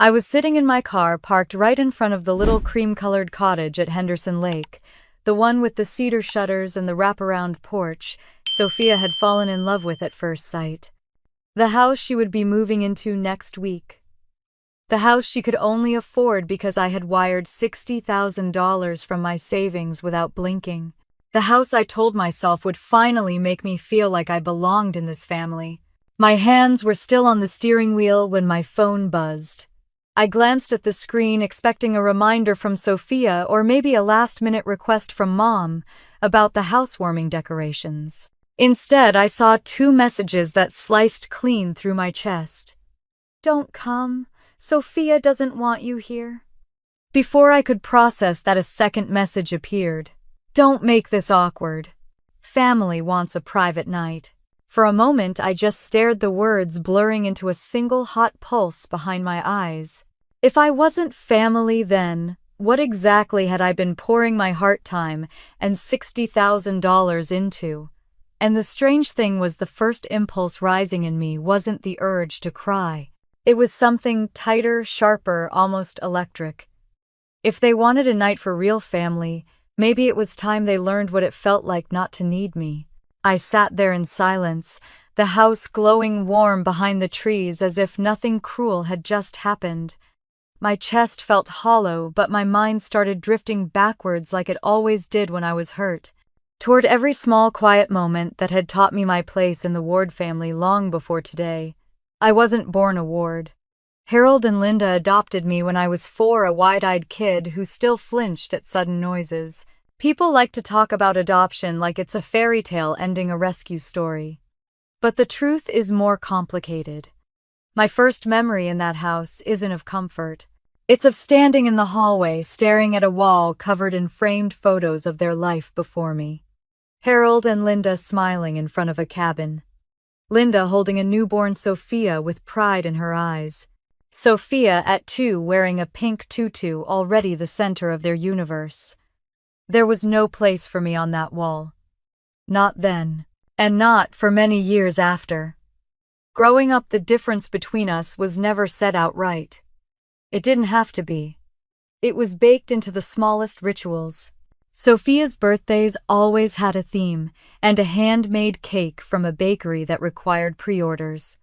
I was sitting in my car parked right in front of the little cream-colored cottage at Henderson Lake, the one with the cedar shutters and the wraparound porch Sophia had fallen in love with at first sight. The house she would be moving into next week. The house she could only afford because I had wired $60,000 from my savings without blinking. The house I told myself would finally make me feel like I belonged in this family. My hands were still on the steering wheel when my phone buzzed. I glanced at the screen expecting a reminder from Sophia or maybe a last-minute request from Mom about the housewarming decorations. Instead, I saw 2 messages that sliced clean through my chest. "Don't come. Sophia doesn't want you here." Before I could process that, a second message appeared. "Don't make this awkward. Family wants a private night." For a moment, I just stared, the words blurring into a single hot pulse behind my eyes. If I wasn't family, then what exactly had I been pouring my heart, time, and $60,000 into? And the strange thing was, the first impulse rising in me wasn't the urge to cry. It was something tighter, sharper, almost electric. If they wanted a night for real family, maybe it was time they learned what it felt like not to need me. I sat there in silence, the house glowing warm behind the trees as if nothing cruel had just happened. My chest felt hollow, but my mind started drifting backwards like it always did when I was hurt, toward every small, quiet moment that had taught me my place in the Ward family long before today. I wasn't born a Ward. Harold and Linda adopted me when I was 4, a wide-eyed kid who still flinched at sudden noises. People like to talk about adoption like it's a fairy tale ending a rescue story. But the truth is more complicated. My first memory in that house isn't of comfort. It's of standing in the hallway, staring at a wall covered in framed photos of their life before me. Harold and Linda smiling in front of a cabin. Linda holding a newborn Sophia with pride in her eyes. Sophia at 2 wearing a pink tutu, already the center of their universe. There was no place for me on that wall. Not then, and not for many years after. Growing up, the difference between us was never said outright. It didn't have to be. It was baked into the smallest rituals. Sophia's birthdays always had a theme, and a handmade cake from a bakery that required pre-orders.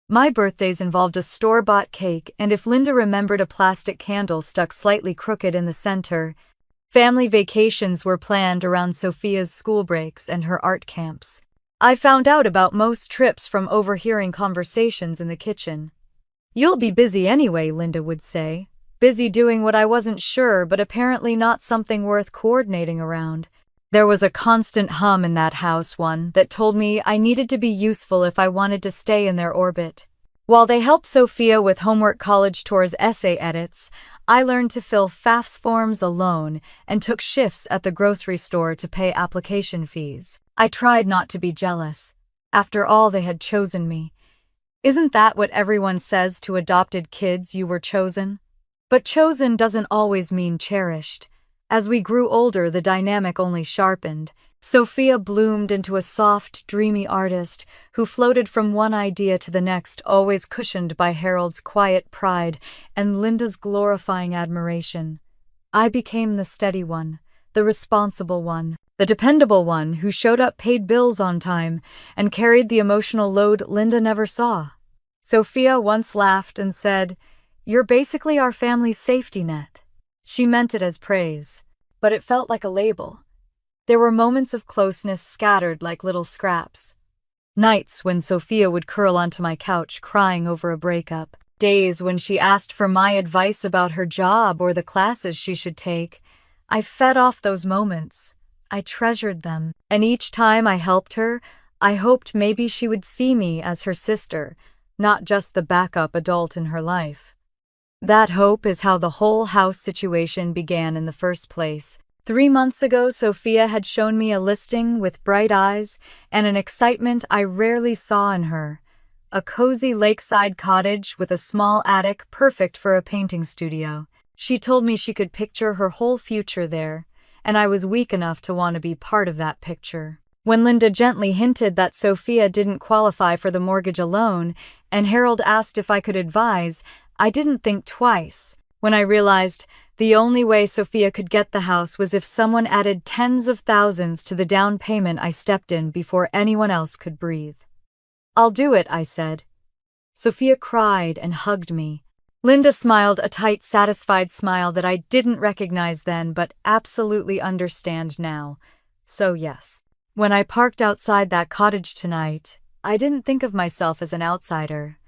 My birthdays involved a store-bought cake, and if Linda remembered, a plastic candle stuck slightly crooked in the center. Family vacations were planned around Sophia's school breaks and her art camps. I found out about most trips from overhearing conversations in the kitchen. "You'll be busy anyway," Linda would say. Busy doing what I wasn't sure, but apparently not something worth coordinating around. There was a constant hum in that house, one that told me I needed to be useful if I wanted to stay in their orbit. While they helped Sophia with homework, college tours, essay edits, I learned to fill FAFSA forms alone and took shifts at the grocery store to pay application fees. I tried not to be jealous. After all, they had chosen me. Isn't that what everyone says to adopted kids? You were chosen? But chosen doesn't always mean cherished. As we grew older, the dynamic only sharpened. Sophia bloomed into a soft, dreamy artist who floated from one idea to the next, always cushioned by Harold's quiet pride and Linda's glorifying admiration. I became the steady one, the responsible one, the dependable one who showed up, paid bills on time, and carried the emotional load Linda never saw. Sophia once laughed and said, "You're basically our family's safety net." She meant it as praise, but it felt like a label. There were moments of closeness scattered like little scraps. Nights when Sophia would curl onto my couch crying over a breakup. Days when she asked for my advice about her job or the classes she should take. I fed off those moments. I treasured them. And each time I helped her, I hoped maybe she would see me as her sister, not just the backup adult in her life. That hope is how the whole house situation began in the first place. 3 months ago, Sophia had shown me a listing with bright eyes and an excitement I rarely saw in her. A cozy lakeside cottage with a small attic, perfect for a painting studio. She told me she could picture her whole future there, and I was weak enough to want to be part of that picture. When Linda gently hinted that Sophia didn't qualify for the mortgage alone, and Harold asked if I could advise, I didn't think twice when I realized the only way Sophia could get the house was if someone added tens of thousands to the down payment I stepped in before anyone else could breathe. "I'll do it," I said. Sophia cried and hugged me. Linda smiled a tight, satisfied smile that I didn't recognize then but absolutely understand now. So yes. When I parked outside that cottage tonight, I didn't think of myself as an outsider.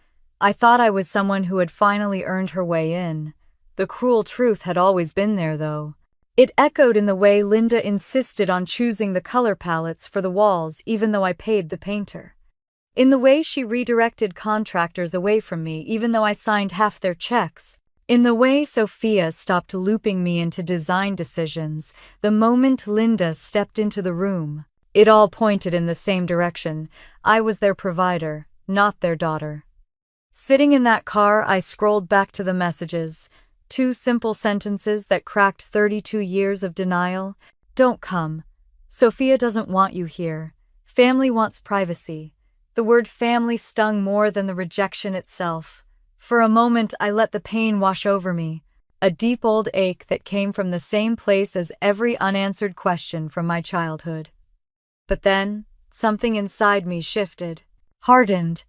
I thought I was someone who had finally earned her way in. The cruel truth had always been there, though. It echoed in the way Linda insisted on choosing the color palettes for the walls even though I paid the painter. In the way she redirected contractors away from me even though I signed half their checks. In the way Sophia stopped looping me into design decisions the moment Linda stepped into the room. It all pointed in the same direction. I was their provider, not their daughter. Sitting in that car, I scrolled back to the messages. 2 simple sentences that cracked 32 years of denial. "Don't come. Sophia doesn't want you here. Family wants privacy." The word family stung more than the rejection itself. For a moment, I let the pain wash over me, a deep old ache that came from the same place as every unanswered question from my childhood. But then, something inside me shifted, hardened.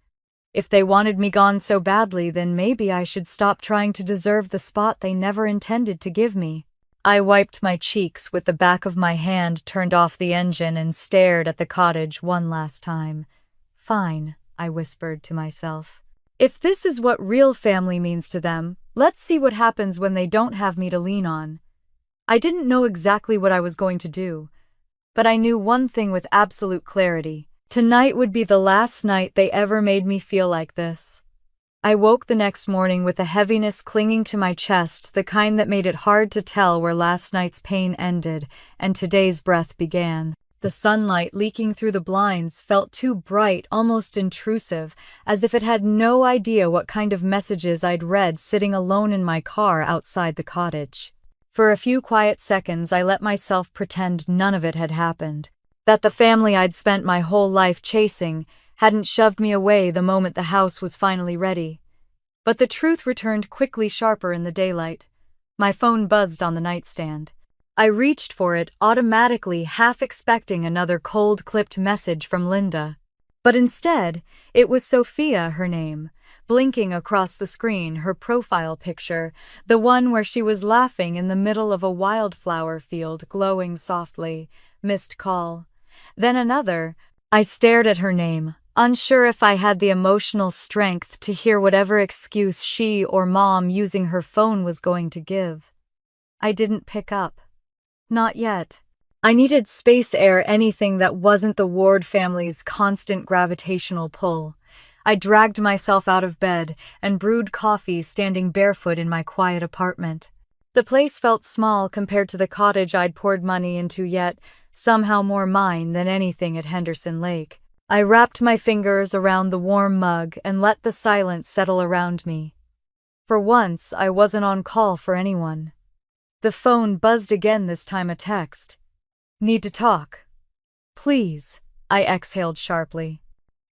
If they wanted me gone so badly, then maybe I should stop trying to deserve the spot they never intended to give me. I wiped my cheeks with the back of my hand, turned off the engine, and stared at the cottage one last time. "Fine," I whispered to myself. "If this is what real family means to them, let's see what happens when they don't have me to lean on." I didn't know exactly what I was going to do, but I knew one thing with absolute clarity. Tonight would be the last night they ever made me feel like this. I woke the next morning with a heaviness clinging to my chest, the kind that made it hard to tell where last night's pain ended and today's breath began. The sunlight leaking through the blinds felt too bright, almost intrusive, as if it had no idea what kind of messages I'd read sitting alone in my car outside the cottage. For a few quiet seconds, I let myself pretend none of it had happened, that the family I'd spent my whole life chasing hadn't shoved me away the moment the house was finally ready. But the truth returned quickly, sharper in the daylight. My phone buzzed on the nightstand. I reached for it automatically, half expecting another cold, clipped message from Linda. But instead, it was Sophia, her name, blinking across the screen, her profile picture, the one where she was laughing in the middle of a wildflower field, glowing softly. Missed call. Then another. I stared at her name, unsure if I had the emotional strength to hear whatever excuse she or Mom using her phone was going to give. I didn't pick up. Not yet. I needed space, air, anything that wasn't the Ward family's constant gravitational pull. I dragged myself out of bed and brewed coffee, standing barefoot in my quiet apartment. The place felt small compared to the cottage I'd poured money into, yet somehow more mine than anything at Henderson Lake. I wrapped my fingers around the warm mug and let the silence settle around me. For once, I wasn't on call for anyone. The phone buzzed again, this time a text. "Need to talk." "Please," I exhaled sharply.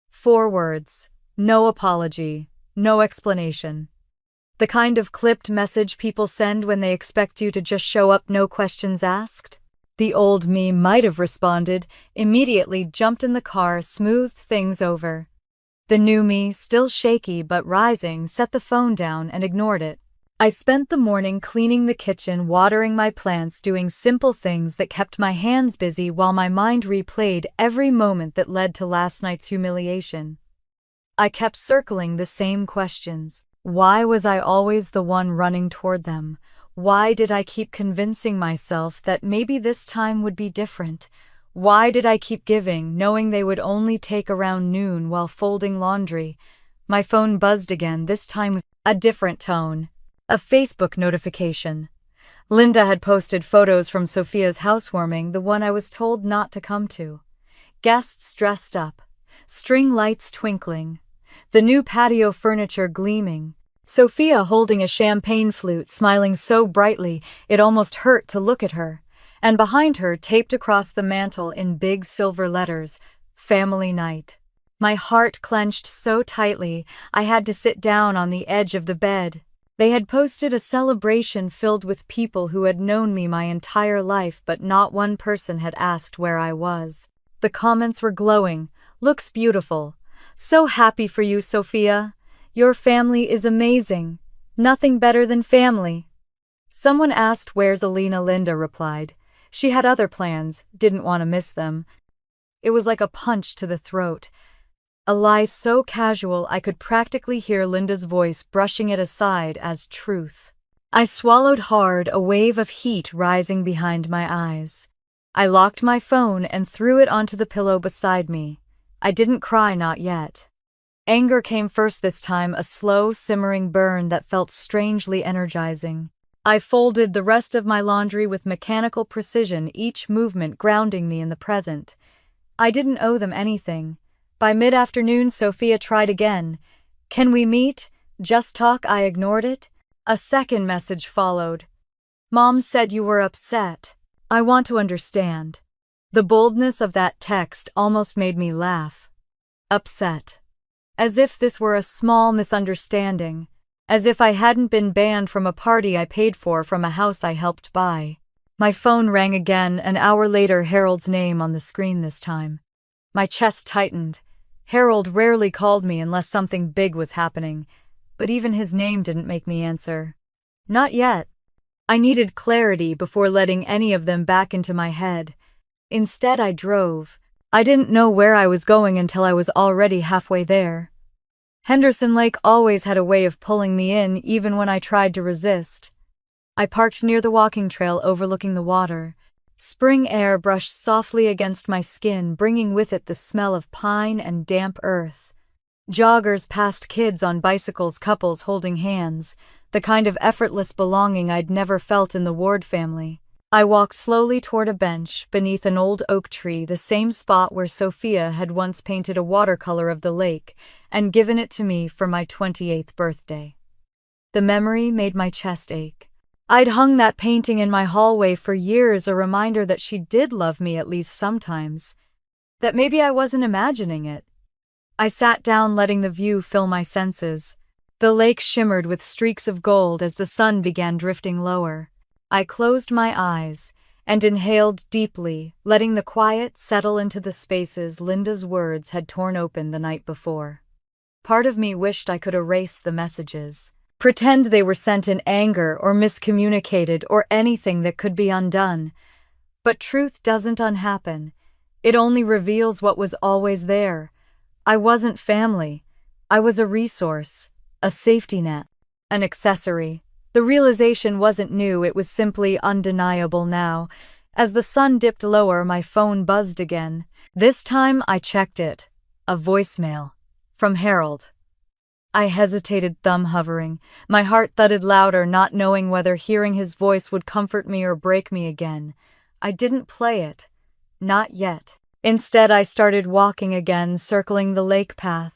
4 words. No apology. No explanation. The kind of clipped message people send when they expect you to just show up, no questions asked. The old me might have responded, immediately jumped in the car, smoothed things over. The new me, still shaky but rising, set the phone down and ignored it. I spent the morning cleaning the kitchen, watering my plants, doing simple things that kept my hands busy while my mind replayed every moment that led to last night's humiliation. I kept circling the same questions. Why was I always the one running toward them? Why did I keep convincing myself that maybe this time would be different? Why did I keep giving, knowing they would only take around noon while folding laundry? My phone buzzed again, this time with a different tone. A Facebook notification. Linda had posted photos from Sophia's housewarming, the one I was told not to come to. Guests dressed up, string lights twinkling, the new patio furniture gleaming. Sophia holding a champagne flute, smiling so brightly it almost hurt to look at her. And behind her, taped across the mantel in big silver letters, "Family Night." My heart clenched so tightly I had to sit down on the edge of the bed. They had posted a celebration filled with people who had known me my entire life, but not one person had asked where I was. The comments were glowing. "Looks beautiful. So happy for you, Sophia. Your family is amazing. Nothing better than family." Someone asked where's Alina. Linda replied. She had other plans, didn't want to miss them. It was like a punch to the throat. A lie so casual I could practically hear Linda's voice brushing it aside as truth. I swallowed hard, a wave of heat rising behind my eyes. I locked my phone and threw it onto the pillow beside me. I didn't cry, not yet. Anger came first this time, a slow, simmering burn that felt strangely energizing. I folded the rest of my laundry with mechanical precision, each movement grounding me in the present. I didn't owe them anything. By mid-afternoon, Sophia tried again. "Can we meet? Just talk." I ignored it. A second message followed. "Mom said you were upset. I want to understand." The boldness of that text almost made me laugh. Upset. As if this were a small misunderstanding. As if I hadn't been banned from a party I paid for from a house I helped buy. My phone rang again, an hour later, Harold's name on the screen this time. My chest tightened. Harold rarely called me unless something big was happening, but even his name didn't make me answer. Not yet. I needed clarity before letting any of them back into my head. Instead, I drove. I didn't know where I was going until I was already halfway there. Henderson Lake always had a way of pulling me in, even when I tried to resist. I parked near the walking trail overlooking the water. Spring air brushed softly against my skin, bringing with it the smell of pine and damp earth. Joggers passed, kids on bicycles, couples holding hands, the kind of effortless belonging I'd never felt in the Ward family. I walked slowly toward a bench beneath an old oak tree, the same spot where Sophia had once painted a watercolor of the lake and given it to me for my 28th birthday. The memory made my chest ache. I'd hung that painting in my hallway for years, a reminder that she did love me at least sometimes, that maybe I wasn't imagining it. I sat down, letting the view fill my senses. The lake shimmered with streaks of gold as the sun began drifting lower. I closed my eyes and inhaled deeply, letting the quiet settle into the spaces Linda's words had torn open the night before. Part of me wished I could erase the messages, pretend they were sent in anger or miscommunicated or anything that could be undone. But truth doesn't unhappen. It only reveals what was always there. I wasn't family. I was a resource, a safety net, an accessory. The realization wasn't new, it was simply undeniable now. As the sun dipped lower, my phone buzzed again. This time I checked it. A voicemail. From Harold. I hesitated, thumb hovering. My heart thudded louder, not knowing whether hearing his voice would comfort me or break me again. I didn't play it. Not yet. Instead, I started walking again, circling the lake path.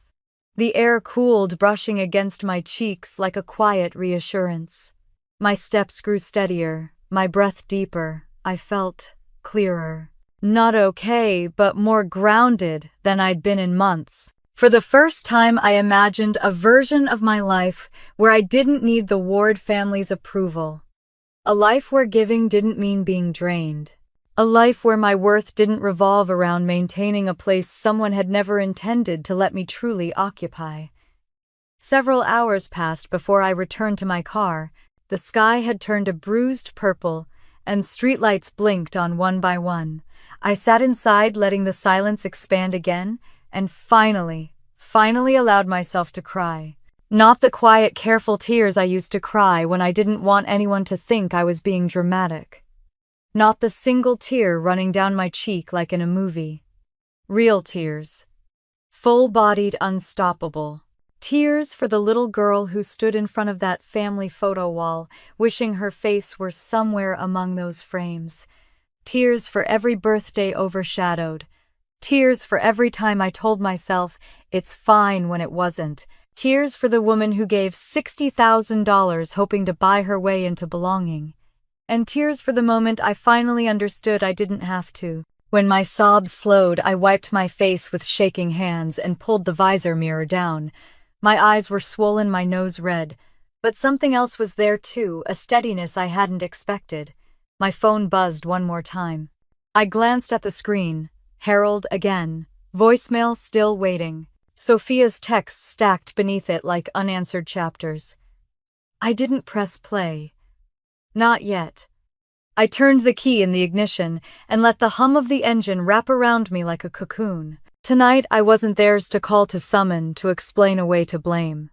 The air cooled, brushing against my cheeks like a quiet reassurance. My steps grew steadier, my breath deeper. I felt clearer. Not okay, but more grounded than I'd been in months. For the first time, I imagined a version of my life where I didn't need the Ward family's approval. A life where giving didn't mean being drained. A life where my worth didn't revolve around maintaining a place someone had never intended to let me truly occupy. Several hours passed before I returned to my car. The sky had turned a bruised purple, and streetlights blinked on one by one. I sat inside, letting the silence expand again, and finally allowed myself to cry. Not the quiet, careful tears I used to cry when I didn't want anyone to think I was being dramatic. Not the single tear running down my cheek like in a movie. Real tears. Full-bodied, unstoppable. Tears for the little girl who stood in front of that family photo wall, wishing her face were somewhere among those frames. Tears for every birthday overshadowed. Tears for every time I told myself it's fine when it wasn't. Tears for the woman who gave $60,000 hoping to buy her way into belonging. And tears for the moment I finally understood I didn't have to. When my sobs slowed, I wiped my face with shaking hands and pulled the visor mirror down. My eyes were swollen, my nose red. But something else was there too, a steadiness I hadn't expected. My phone buzzed one more time. I glanced at the screen. Harold again. Voicemail still waiting. Sophia's texts stacked beneath it like unanswered chapters. I didn't press play. Not yet. I turned the key in the ignition and let the hum of the engine wrap around me like a cocoon. Tonight I wasn't theirs to call to summon, to explain away, to blame.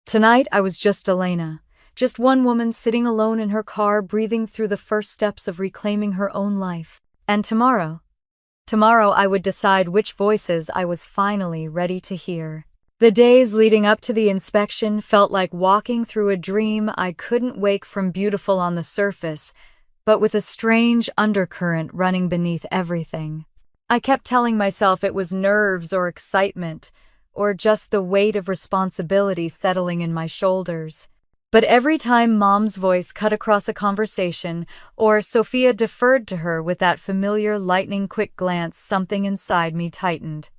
Tonight I was just Elena, just one woman sitting alone in her car, breathing through the first steps of reclaiming her own life. And tomorrow I would decide which voices I was finally ready to hear. The days leading up to the inspection felt like walking through a dream I couldn't wake from, beautiful on the surface, but with a strange undercurrent running beneath everything. I kept telling myself it was nerves or excitement, or just the weight of responsibility settling in my shoulders. But every time Mom's voice cut across a conversation, or Sophia deferred to her with that familiar lightning-quick glance, something inside me tightened.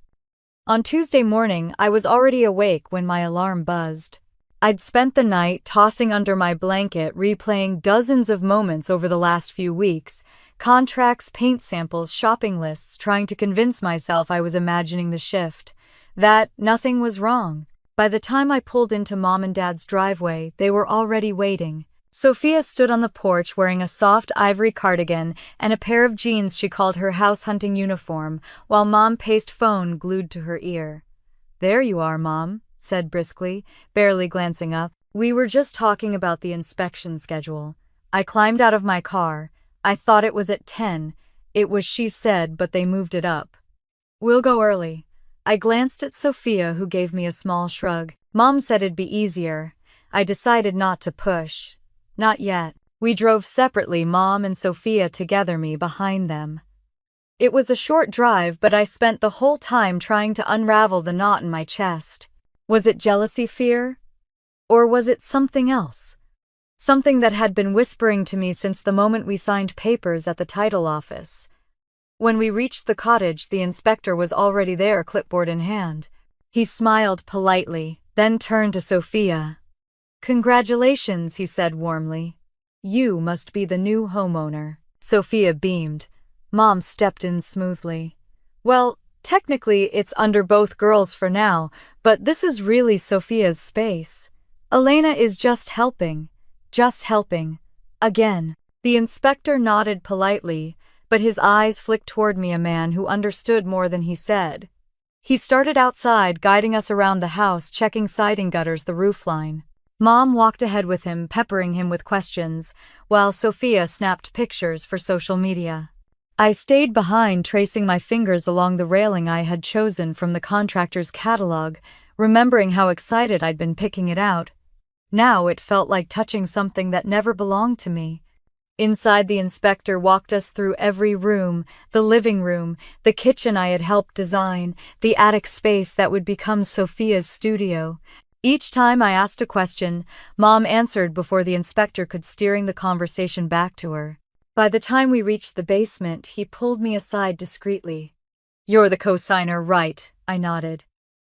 On Tuesday morning, I was already awake when my alarm buzzed. I'd spent the night tossing under my blanket, replaying dozens of moments over the last few weeks, contracts, paint samples, shopping lists, trying to convince myself I was imagining the shift, that nothing was wrong. By the time I pulled into Mom and Dad's driveway, they were already waiting. Sophia stood on the porch wearing a soft ivory cardigan and a pair of jeans she called her house hunting uniform, while Mom paced, phone glued to her ear. "There you are, Mom," said briskly, barely glancing up. "We were just talking about the inspection schedule." I climbed out of my car. I thought it was at 10. It was, she said, but they moved it up. "We'll go early." I glanced at Sophia, who gave me a small shrug. Mom said it'd be easier. I decided not to push. Not yet. We drove separately, Mom and Sophia together, me behind them. It was a short drive, but I spent the whole time trying to unravel the knot in my chest. Was it jealousy, fear? Or was it something else? Something that had been whispering to me since the moment we signed papers at the title office. When we reached the cottage, the inspector was already there, clipboard in hand. He smiled politely, then turned to Sophia. "Congratulations," he said warmly. "You must be the new homeowner." Sophia beamed. Mom stepped in smoothly. "Well, technically it's under both girls for now, but this is really Sophia's space. Elena is just helping. Just helping. Again." The inspector nodded politely, but his eyes flicked toward me, a man who understood more than he said. He started outside, guiding us around the house, checking siding, gutters, the roofline. Mom walked ahead with him, peppering him with questions, while Sophia snapped pictures for social media. I stayed behind, tracing my fingers along the railing I had chosen from the contractor's catalog, remembering how excited I'd been picking it out. Now it felt like touching something that never belonged to me. Inside, the inspector walked us through every room, the living room, the kitchen I had helped design, the attic space that would become Sophia's studio. Each time I asked a question, Mom answered before the inspector could, steering the conversation back to her. By the time we reached the basement, he pulled me aside discreetly. "You're the co-signer, right?" I nodded.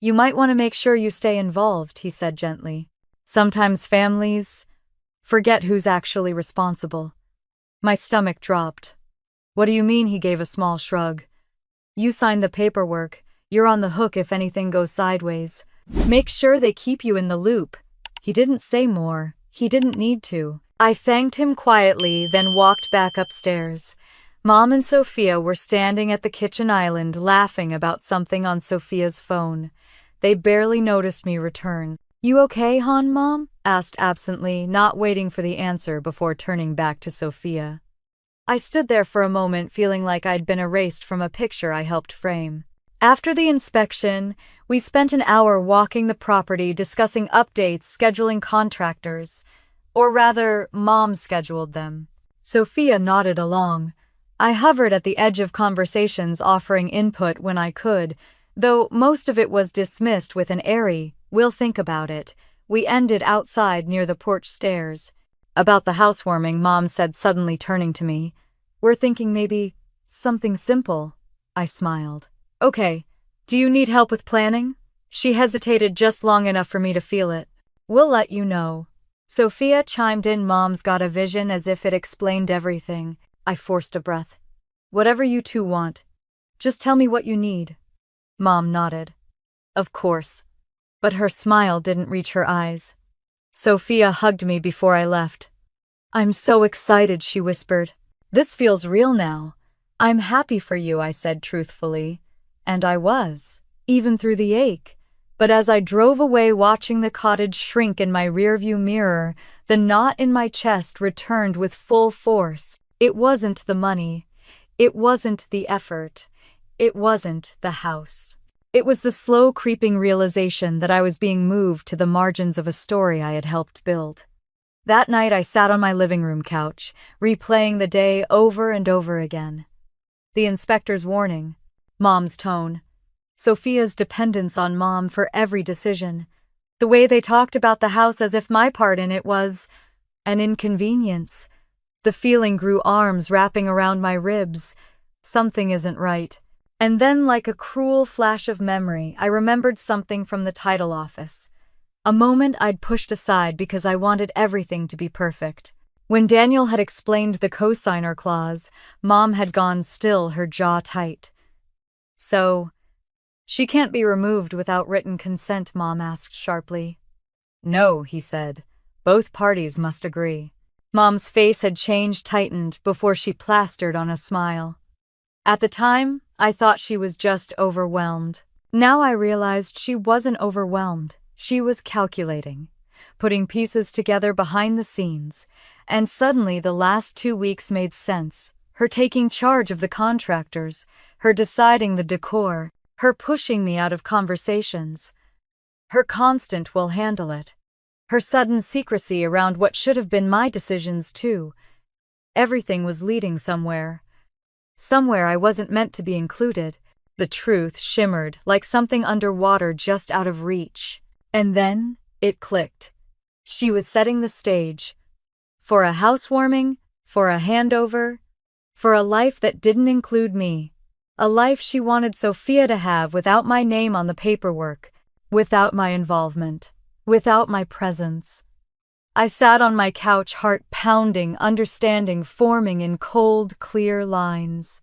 "You might want to make sure you stay involved," he said gently. "Sometimes families forget who's actually responsible." My stomach dropped. "What do you mean?" He gave a small shrug. "You signed the paperwork. You're on the hook if anything goes sideways. Make sure they keep you in the loop." He didn't say more. He didn't need to. I thanked him quietly, then walked back upstairs. Mom and Sophia were standing at the kitchen island, laughing about something on Sophia's phone. They barely noticed me return. "You okay, hon, Mom?" asked absently, not waiting for the answer before turning back to Sophia. I stood there for a moment, feeling like I'd been erased from a picture I helped frame. After the inspection, we spent an hour walking the property, discussing updates, scheduling contractors. Or rather, Mom scheduled them. Sophia nodded along. I hovered at the edge of conversations, offering input when I could, though most of it was dismissed with an airy, "We'll think about it." We ended outside near the porch stairs. "About the housewarming," Mom said, suddenly turning to me. "We're thinking maybe something simple." I smiled. "Okay. Do you need help with planning?" She hesitated just long enough for me to feel it. "We'll let you know." Sophia chimed in. Mom's got a vision, as if it explained everything. I forced a breath. Whatever you two want. Just tell me what you need. Mom nodded. Of course. But her smile didn't reach her eyes. Sophia hugged me before I left. I'm so excited, she whispered. This feels real now. I'm happy for you, I said truthfully. And I was, even through the ache. But as I drove away, watching the cottage shrink in my rearview mirror, the knot in my chest returned with full force. It wasn't the money. It wasn't the effort. It wasn't the house. It was the slow creeping realization that I was being moved to the margins of a story I had helped build. That night I sat on my living room couch, replaying the day over and over again. The inspector's warning, Mom's tone, Sophia's dependence on Mom for every decision, the way they talked about the house as if my part in it was an inconvenience. The feeling grew, arms wrapping around my ribs. Something isn't right. And then, like a cruel flash of memory, I remembered something from the title office. A moment I'd pushed aside because I wanted everything to be perfect. When Daniel had explained the cosigner clause, Mom had gone still, her jaw tight. So, she can't be removed without written consent, Mom asked sharply. No, he said. Both parties must agree. Mom's face had changed, tightened, before she plastered on a smile. At the time, I thought she was just overwhelmed. Now I realized she wasn't overwhelmed. She was calculating, putting pieces together behind the scenes, and suddenly the last 2 weeks made sense. Her taking charge of the contractors, her deciding the decor, her pushing me out of conversations, her constant "we'll handle it," her sudden secrecy around what should have been my decisions too. Everything was leading somewhere. Somewhere I wasn't meant to be included. The truth shimmered like something underwater just out of reach. And then it clicked. She was setting the stage. For a housewarming, for a handover, for a life that didn't include me. A life she wanted Sophia to have without my name on the paperwork, without my involvement, without my presence. I sat on my couch, heart pounding, understanding forming in cold, clear lines.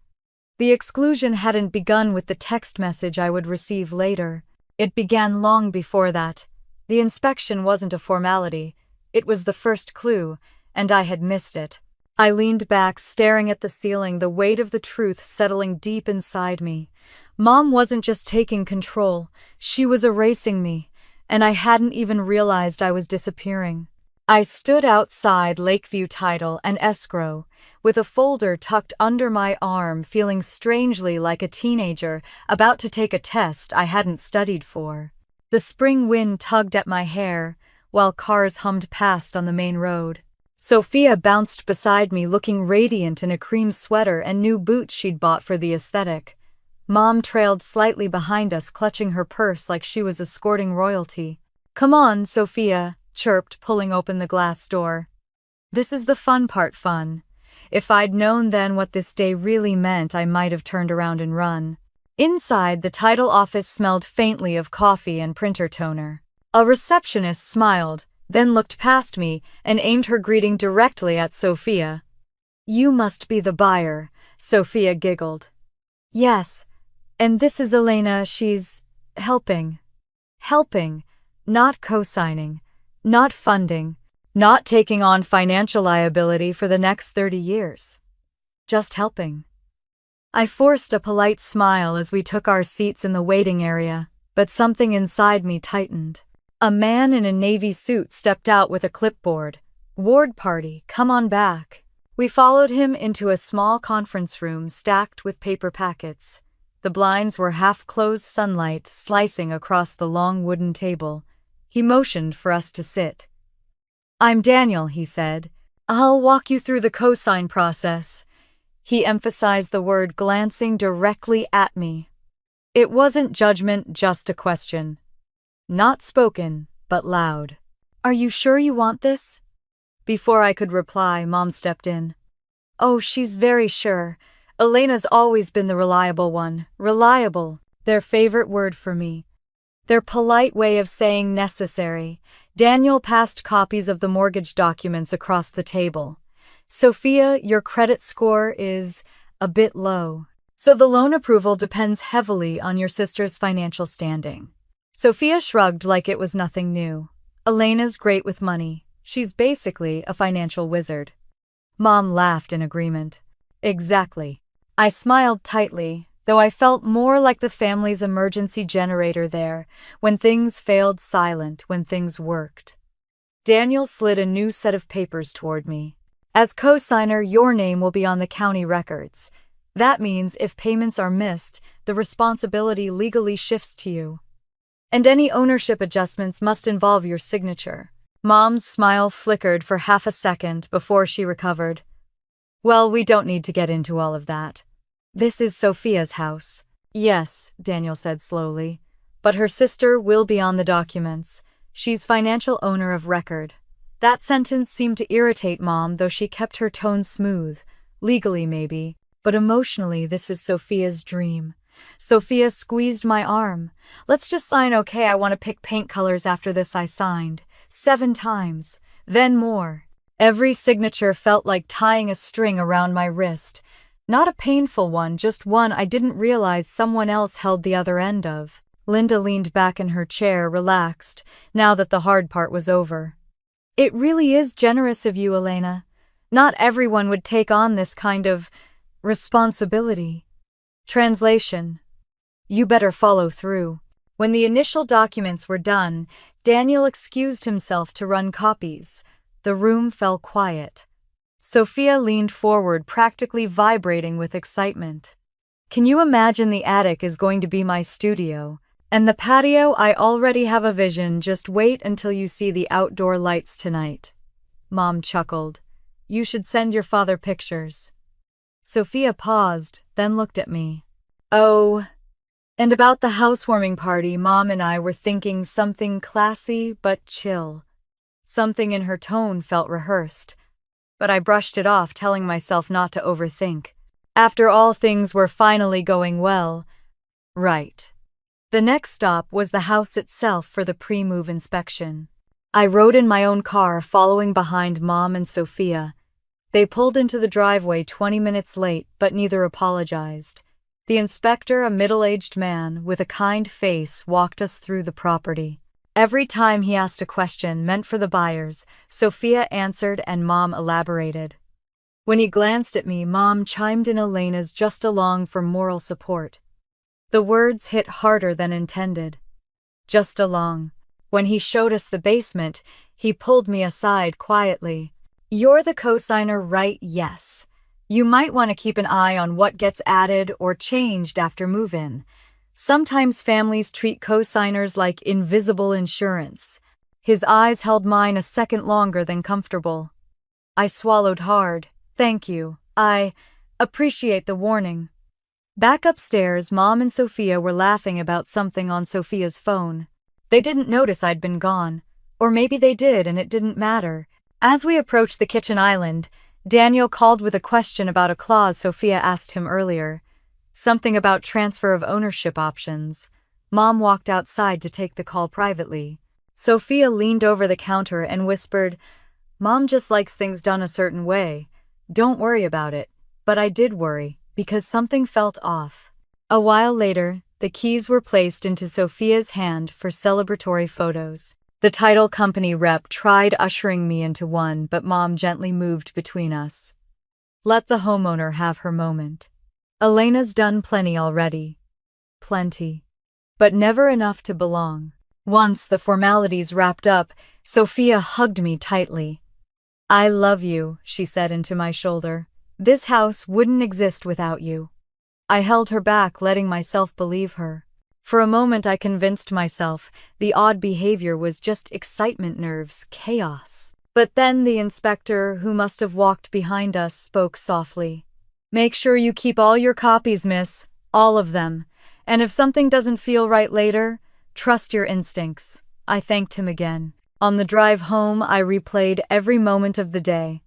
The exclusion hadn't begun with the text message I would receive later. It began long before that. The inspection wasn't a formality. It was the first clue, and I had missed it. I leaned back, staring at the ceiling, the weight of the truth settling deep inside me. Mom wasn't just taking control, she was erasing me, and I hadn't even realized I was disappearing. I stood outside Lakeview Title and Escrow, with a folder tucked under my arm, feeling strangely like a teenager about to take a test I hadn't studied for. The spring wind tugged at my hair, while cars hummed past on the main road. Sophia bounced beside me, looking radiant in a cream sweater and new boots she'd bought for the aesthetic. Mom trailed slightly behind us, clutching her purse like she was escorting royalty. Come on, Sophia, chirped, pulling open the glass door. This is the fun part, fun. If I'd known then what this day really meant, I might have turned around and run. Inside, the title office smelled faintly of coffee and printer toner. A receptionist smiled, then looked past me and aimed her greeting directly at Sophia. You must be the buyer, Sophia giggled. Yes, and this is Elena, she's helping. Helping, not co-signing, not funding, not taking on financial liability for the next 30 years. Just helping. I forced a polite smile as we took our seats in the waiting area, but something inside me tightened. A man in a navy suit stepped out with a clipboard. Ward party, come on back. We followed him into a small conference room stacked with paper packets. The blinds were half-closed, sunlight slicing across the long wooden table. He motioned for us to sit. I'm Daniel, he said. I'll walk you through the cosign process. He emphasized the word, glancing directly at me. It wasn't judgment, just a question. Not spoken, but loud. Are you sure you want this? Before I could reply, Mom stepped in. Oh, she's very sure. Elena's always been the reliable one. Reliable, their favorite word for me. Their polite way of saying necessary. Daniel passed copies of the mortgage documents across the table. Sophia, your credit score is a bit low, so the loan approval depends heavily on your sister's financial standing. Sophia shrugged like it was nothing new. Elena's great with money. She's basically a financial wizard. Mom laughed in agreement. Exactly. I smiled tightly, though I felt more like the family's emergency generator there, when things failed, silent when things worked. Daniel slid a new set of papers toward me. As co-signer, your name will be on the county records. That means if payments are missed, the responsibility legally shifts to you. And any ownership adjustments must involve your signature. Mom's smile flickered for half a second before she recovered. Well, we don't need to get into all of that. This is Sophia's house. Yes, Daniel said slowly. But her sister will be on the documents. She's financial owner of record. That sentence seemed to irritate Mom, though she kept her tone smooth. Legally, maybe, but emotionally, this is Sophia's dream. Sophia squeezed my arm. Let's just sign, okay? I want to pick paint colors after this. I signed 7 times, then more. Every signature felt like tying a string around my wrist. Not a painful one, just one I didn't realize someone else held the other end of. Linda leaned back in her chair, relaxed, now that the hard part was over. It really is generous of you, Elena. Not everyone would take on this kind of responsibility. Translation. You better follow through. When the initial documents were done, Daniel excused himself to run copies. The room fell quiet. Sophia leaned forward, practically vibrating with excitement. Can you imagine the attic is going to be my studio? And the patio, I already have a vision, just wait until you see the outdoor lights tonight. Mom chuckled. You should send your father pictures. Sophia paused, then looked at me. Oh, and about the housewarming party, Mom and I were thinking something classy but chill. Something in her tone felt rehearsed, but I brushed it off, telling myself not to overthink. After all, things were finally going well. Right. The next stop was the house itself for the pre-move inspection. I rode in my own car, following behind Mom and Sophia. They pulled into the driveway 20 minutes late, but neither apologized. The inspector, a middle-aged man with a kind face, walked us through the property. Every time he asked a question meant for the buyers, Sophia answered and Mom elaborated. When he glanced at me, Mom chimed in Elena's just along for moral support. The words hit harder than intended. Just along. When he showed us the basement, he pulled me aside quietly. You're the co-signer, right? Yes. You might want to keep an eye on what gets added or changed after move-in. Sometimes families treat co-signers like invisible insurance. His eyes held mine a second longer than comfortable. I swallowed hard. Thank you. I appreciate the warning. Back upstairs, Mom and Sophia were laughing about something on Sophia's phone. They didn't notice I'd been gone. Or maybe they did and it didn't matter. As we approached the kitchen island, Daniel called with a question about a clause Sophia asked him earlier. Something about transfer of ownership options. Mom walked outside to take the call privately. Sophia leaned over the counter and whispered, Mom just likes things done a certain way. Don't worry about it. But I did worry, because something felt off. A while later, the keys were placed into Sophia's hand for celebratory photos. The title company rep tried ushering me into one, but Mom gently moved between us. Let the homeowner have her moment. Elena's done plenty already. Plenty. But never enough to belong. Once the formalities wrapped up, Sophia hugged me tightly. I love you, she said into my shoulder. This house wouldn't exist without you. I held her back, letting myself believe her. For a moment I convinced myself the odd behavior was just excitement, nerves, chaos. But then the inspector, who must have walked behind us, spoke softly. Make sure you keep all your copies, miss. All of them. And if something doesn't feel right later, trust your instincts. I thanked him again. On the drive home, I replayed every moment of the day.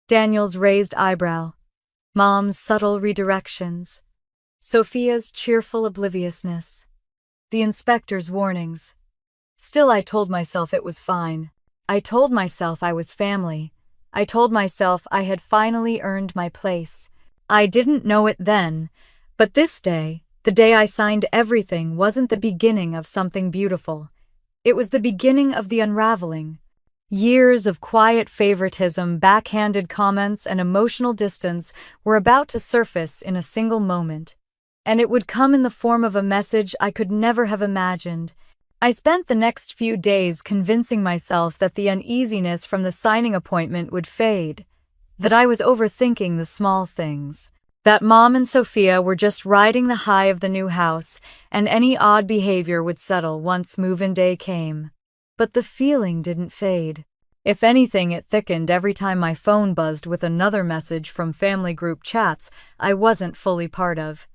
Daniel's raised eyebrow. Mom's subtle redirections. Sophia's cheerful obliviousness. the inspector's warnings. Still, I told myself it was fine. I told myself I was family. I told myself I had finally earned my place. I didn't know it then, but this day, the day I signed everything, wasn't the beginning of something beautiful. It was the beginning of the unraveling. Years of quiet favoritism, backhanded comments, and emotional distance were about to surface in a single moment. And it would come in the form of a message I could never have imagined. I spent the next few days convincing myself that the uneasiness from the signing appointment would fade, that I was overthinking the small things, that Mom and Sophia were just riding the high of the new house, and any odd behavior would settle once move-in day came. But the feeling didn't fade. If anything, it thickened every time my phone buzzed with another message from family group chats I wasn't fully part of.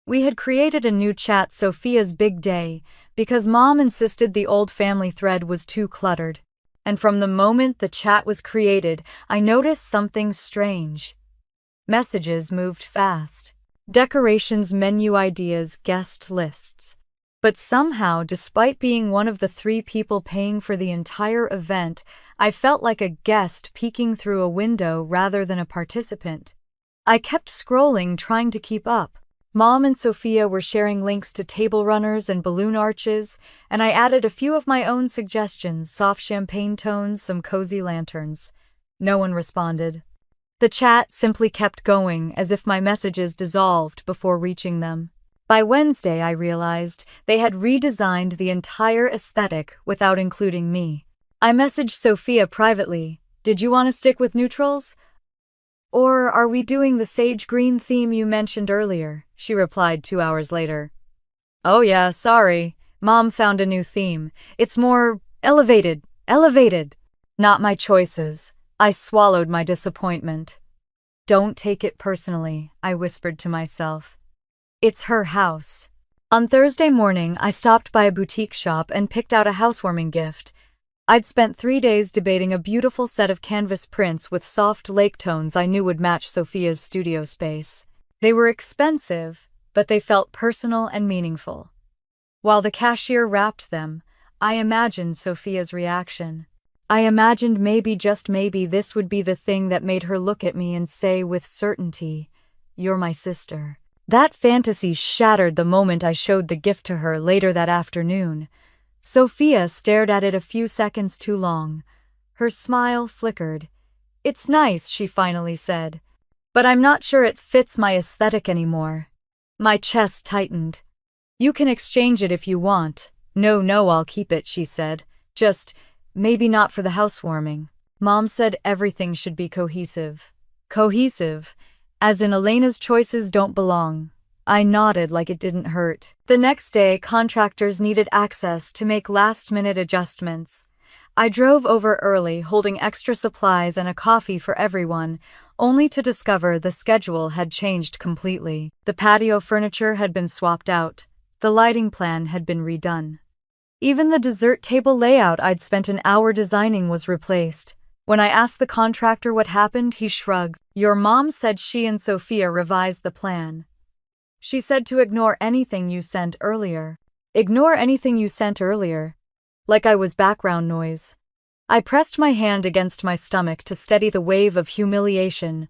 We had created a new chat, Sophia's Big Day, because Mom insisted the old family thread was too cluttered. And from the moment the chat was created, I noticed something strange. Messages moved fast. Decorations, menu ideas, guest lists. But somehow, despite being one of the 3 people paying for the entire event, I felt like a guest peeking through a window rather than a participant. I kept scrolling, trying to keep up. Mom and Sophia were sharing links to table runners and balloon arches, and I added a few of my own suggestions, soft champagne tones, some cozy lanterns. No one responded. The chat simply kept going, as if my messages dissolved before reaching them. By Wednesday, I realized they had redesigned the entire aesthetic without including me. I messaged Sophia privately. "Did you want to stick with neutrals? Or are we doing the sage green theme you mentioned earlier?" She replied 2 hours later. "Oh yeah, sorry. Mom found a new theme. It's more elevated. Not my choices." I swallowed my disappointment. "Don't take it personally," I whispered to myself. It's her house. On Thursday morning, I stopped by a boutique shop and picked out a housewarming gift. I'd spent 3 days debating a beautiful set of canvas prints with soft lake tones I knew would match Sophia's studio space. They were expensive, but they felt personal and meaningful. While the cashier wrapped them, I imagined Sophia's reaction. I imagined maybe, just maybe, this would be the thing that made her look at me and say with certainty, "You're my sister." That fantasy shattered the moment I showed the gift to her later that afternoon. Sophia stared at it a few seconds too long. Her smile flickered. "It's nice," she finally said, "but I'm not sure it fits my aesthetic anymore." My chest tightened. "You can exchange it if you want." No, I'll keep it," she said. "Just maybe not for the housewarming." Mom said everything should be cohesive. Cohesive, as in Elena's choices don't belong. I nodded like it didn't hurt. The next day, contractors needed access to make last-minute adjustments. I drove over early, holding extra supplies and a coffee for everyone, only to discover the schedule had changed completely. The patio furniture had been swapped out. The lighting plan had been redone. Even the dessert table layout I'd spent an hour designing was replaced. When I asked the contractor what happened, he shrugged. "Your mom said she and Sophia revised the plan. She said to ignore anything you sent earlier." Ignore anything you sent earlier? Like I was background noise. I pressed my hand against my stomach to steady the wave of humiliation.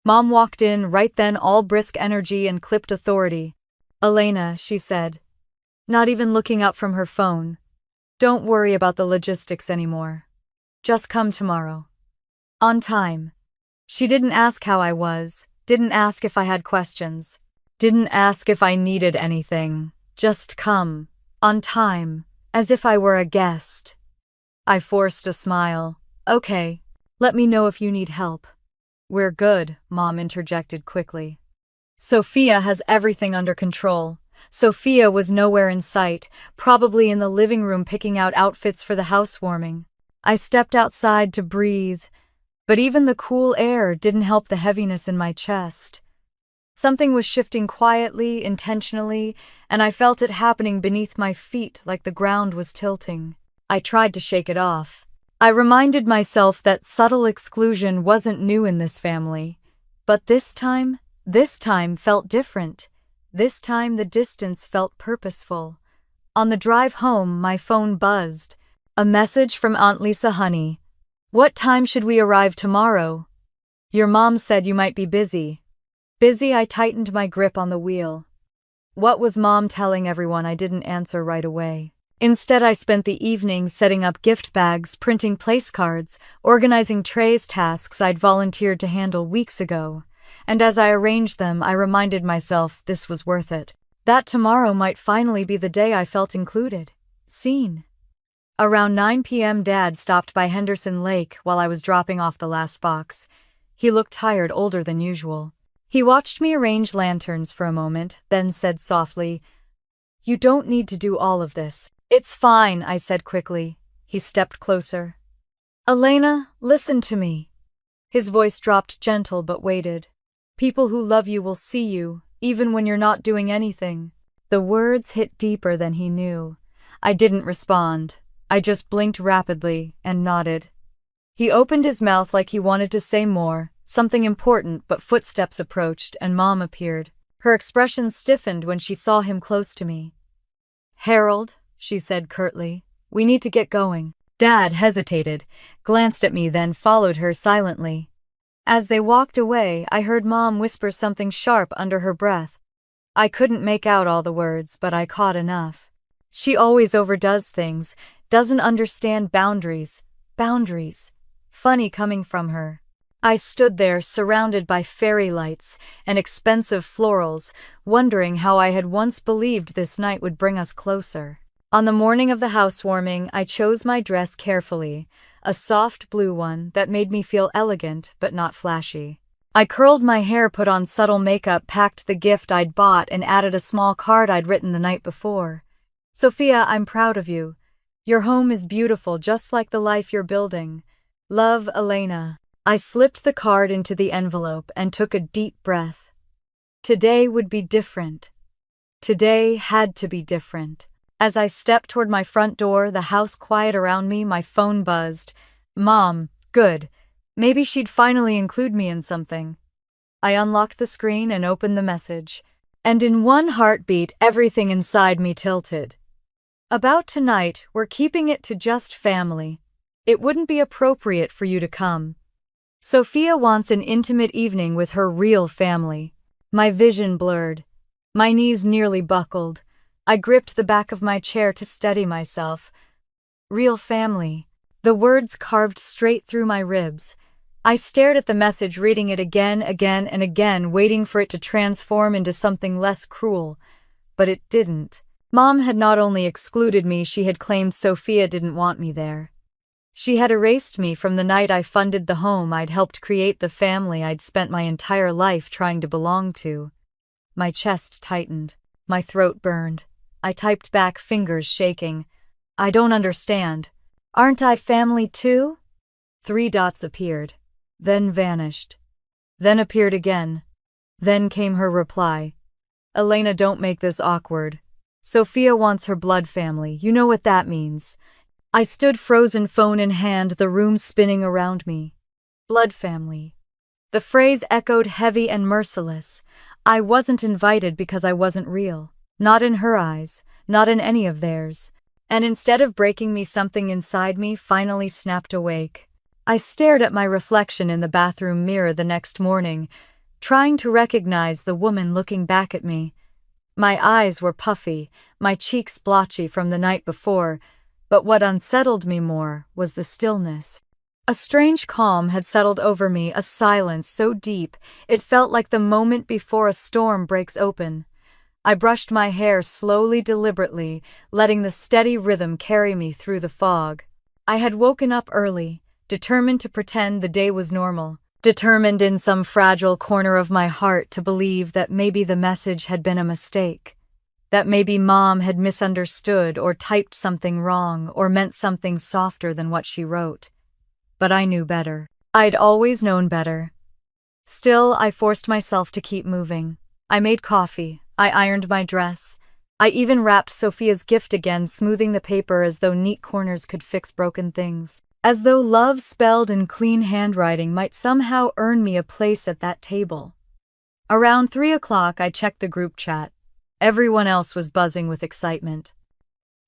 Mom walked in right then, all brisk energy and clipped authority. "Elena," she said, not even looking up from her phone, "don't worry about the logistics anymore. Just come tomorrow. On time." She didn't ask how I was, didn't ask if I had questions, didn't ask if I needed anything. Just come. On time. As if I were a guest. I forced a smile. "Okay. Let me know if you need help." "We're good," Mom interjected quickly. "Sophia has everything under control." Sophia was nowhere in sight, probably in the living room picking out outfits for the housewarming. I stepped outside to breathe, but even the cool air didn't help the heaviness in my chest. Something was shifting quietly, intentionally, and I felt it happening beneath my feet like the ground was tilting. I tried to shake it off. I reminded myself that subtle exclusion wasn't new in this family. But this time felt different. This time the distance felt purposeful. On the drive home, my phone buzzed. A message from Aunt Lisa. Honey, what time should we arrive tomorrow? Your mom said you might be busy. Busy? I tightened my grip on the wheel. What was Mom telling everyone? I didn't answer right away. Instead, I spent the evening setting up gift bags, printing place cards, organizing trays, tasks I'd volunteered to handle weeks ago. And as I arranged them, I reminded myself this was worth it. That tomorrow might finally be the day I felt included, seen. Around 9 p.m. Dad stopped by Henderson Lake while I was dropping off the last box. He looked tired, older than usual. He watched me arrange lanterns for a moment, then said softly, "You don't need to do all of this." "It's fine," I said quickly. He stepped closer. "Elena, listen to me." His voice dropped, gentle but weighted. "People who love you will see you, even when you're not doing anything." The words hit deeper than he knew. I didn't respond. I just blinked rapidly and nodded. He opened his mouth like he wanted to say more, something important, but footsteps approached and Mom appeared. Her expression stiffened when she saw him close to me. "Harold," she said curtly, "we need to get going." Dad hesitated, glanced at me, then followed her silently. As they walked away, I heard Mom whisper something sharp under her breath. I couldn't make out all the words, but I caught enough. She always overdoes things, doesn't understand boundaries. Boundaries. Funny coming from her. I stood there, surrounded by fairy lights and expensive florals, wondering how I had once believed this night would bring us closer. On the morning of the housewarming, I chose my dress carefully, a soft blue one that made me feel elegant but not flashy. I curled my hair, put on subtle makeup, packed the gift I'd bought, and added a small card I'd written the night before. "Sophia, I'm proud of you. Your home is beautiful, just like the life you're building. Love, Elena." I slipped the card into the envelope and took a deep breath. Today would be different. Today had to be different. As I stepped toward my front door, the house quiet around me, my phone buzzed. Mom, good. Maybe she'd finally include me in something. I unlocked the screen and opened the message. And in one heartbeat, everything inside me tilted. "About tonight, we're keeping it to just family. It wouldn't be appropriate for you to come. Sophia wants an intimate evening with her real family." My vision blurred. My knees nearly buckled. I gripped the back of my chair to steady myself. Real family. The words carved straight through my ribs. I stared at the message, reading it again and again, waiting for it to transform into something less cruel. But it didn't. Mom had not only excluded me, she had claimed Sophia didn't want me there. She had erased me from the night I funded the home I'd helped create, the family I'd spent my entire life trying to belong to. My chest tightened. My throat burned. I typed back, fingers shaking. "I don't understand. Aren't I family too?" 3 dots appeared, then vanished, then appeared again. Then came her reply. "Elena, don't make this awkward. Sophia wants her blood family. You know what that means." I stood frozen, phone in hand, the room spinning around me. Blood family. The phrase echoed heavy and merciless. I wasn't invited because I wasn't real. Not in her eyes, not in any of theirs. And instead of breaking me, something inside me finally snapped awake. I stared at my reflection in the bathroom mirror the next morning, trying to recognize the woman looking back at me. My eyes were puffy, my cheeks blotchy from the night before, but what unsettled me more was the stillness. A strange calm had settled over me, a silence so deep it felt like the moment before a storm breaks open. I brushed my hair slowly, deliberately, letting the steady rhythm carry me through the fog. I had woken up early, determined to pretend the day was normal, determined in some fragile corner of my heart to believe that maybe the message had been a mistake, that maybe Mom had misunderstood or typed something wrong or meant something softer than what she wrote. But I knew better. I'd always known better. Still, I forced myself to keep moving. I made coffee. I ironed my dress. I even wrapped Sophia's gift again, smoothing the paper as though neat corners could fix broken things. As though love spelled in clean handwriting might somehow earn me a place at that table. Around 3 o'clock, I checked the group chat. Everyone else was buzzing with excitement.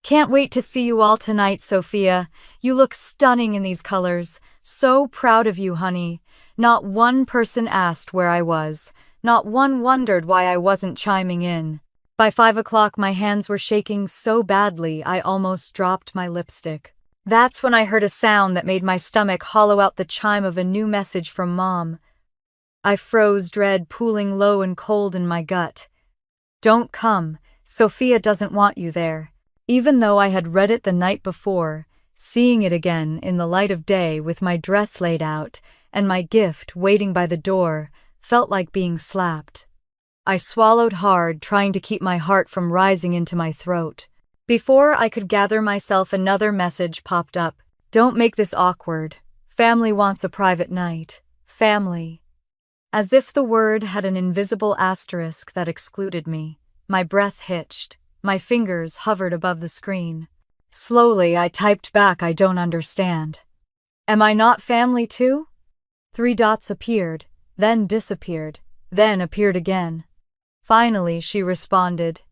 Can't wait to see you all tonight, Sophia. You look stunning in these colors. So proud of you, honey. Not one person asked where I was. Not one wondered why I wasn't chiming in. By 5 o'clock, my hands were shaking so badly I almost dropped my lipstick. That's when I heard a sound that made my stomach hollow out the chime of a new message from Mom. I froze, dread pooling low and cold in my gut. Don't come. Sophia doesn't want you there. Even though I had read it the night before, seeing it again in the light of day with my dress laid out and my gift waiting by the door felt like being slapped. I swallowed hard, trying to keep my heart from rising into my throat. Before I could gather myself, another message popped up. Don't make this awkward. Family wants a private night. Family. As if the word had an invisible asterisk that excluded me, my breath hitched. My fingers hovered above the screen. Slowly, I typed back, I don't understand. Am I not family too? 3 dots appeared, then disappeared, then appeared again. Finally, she responded.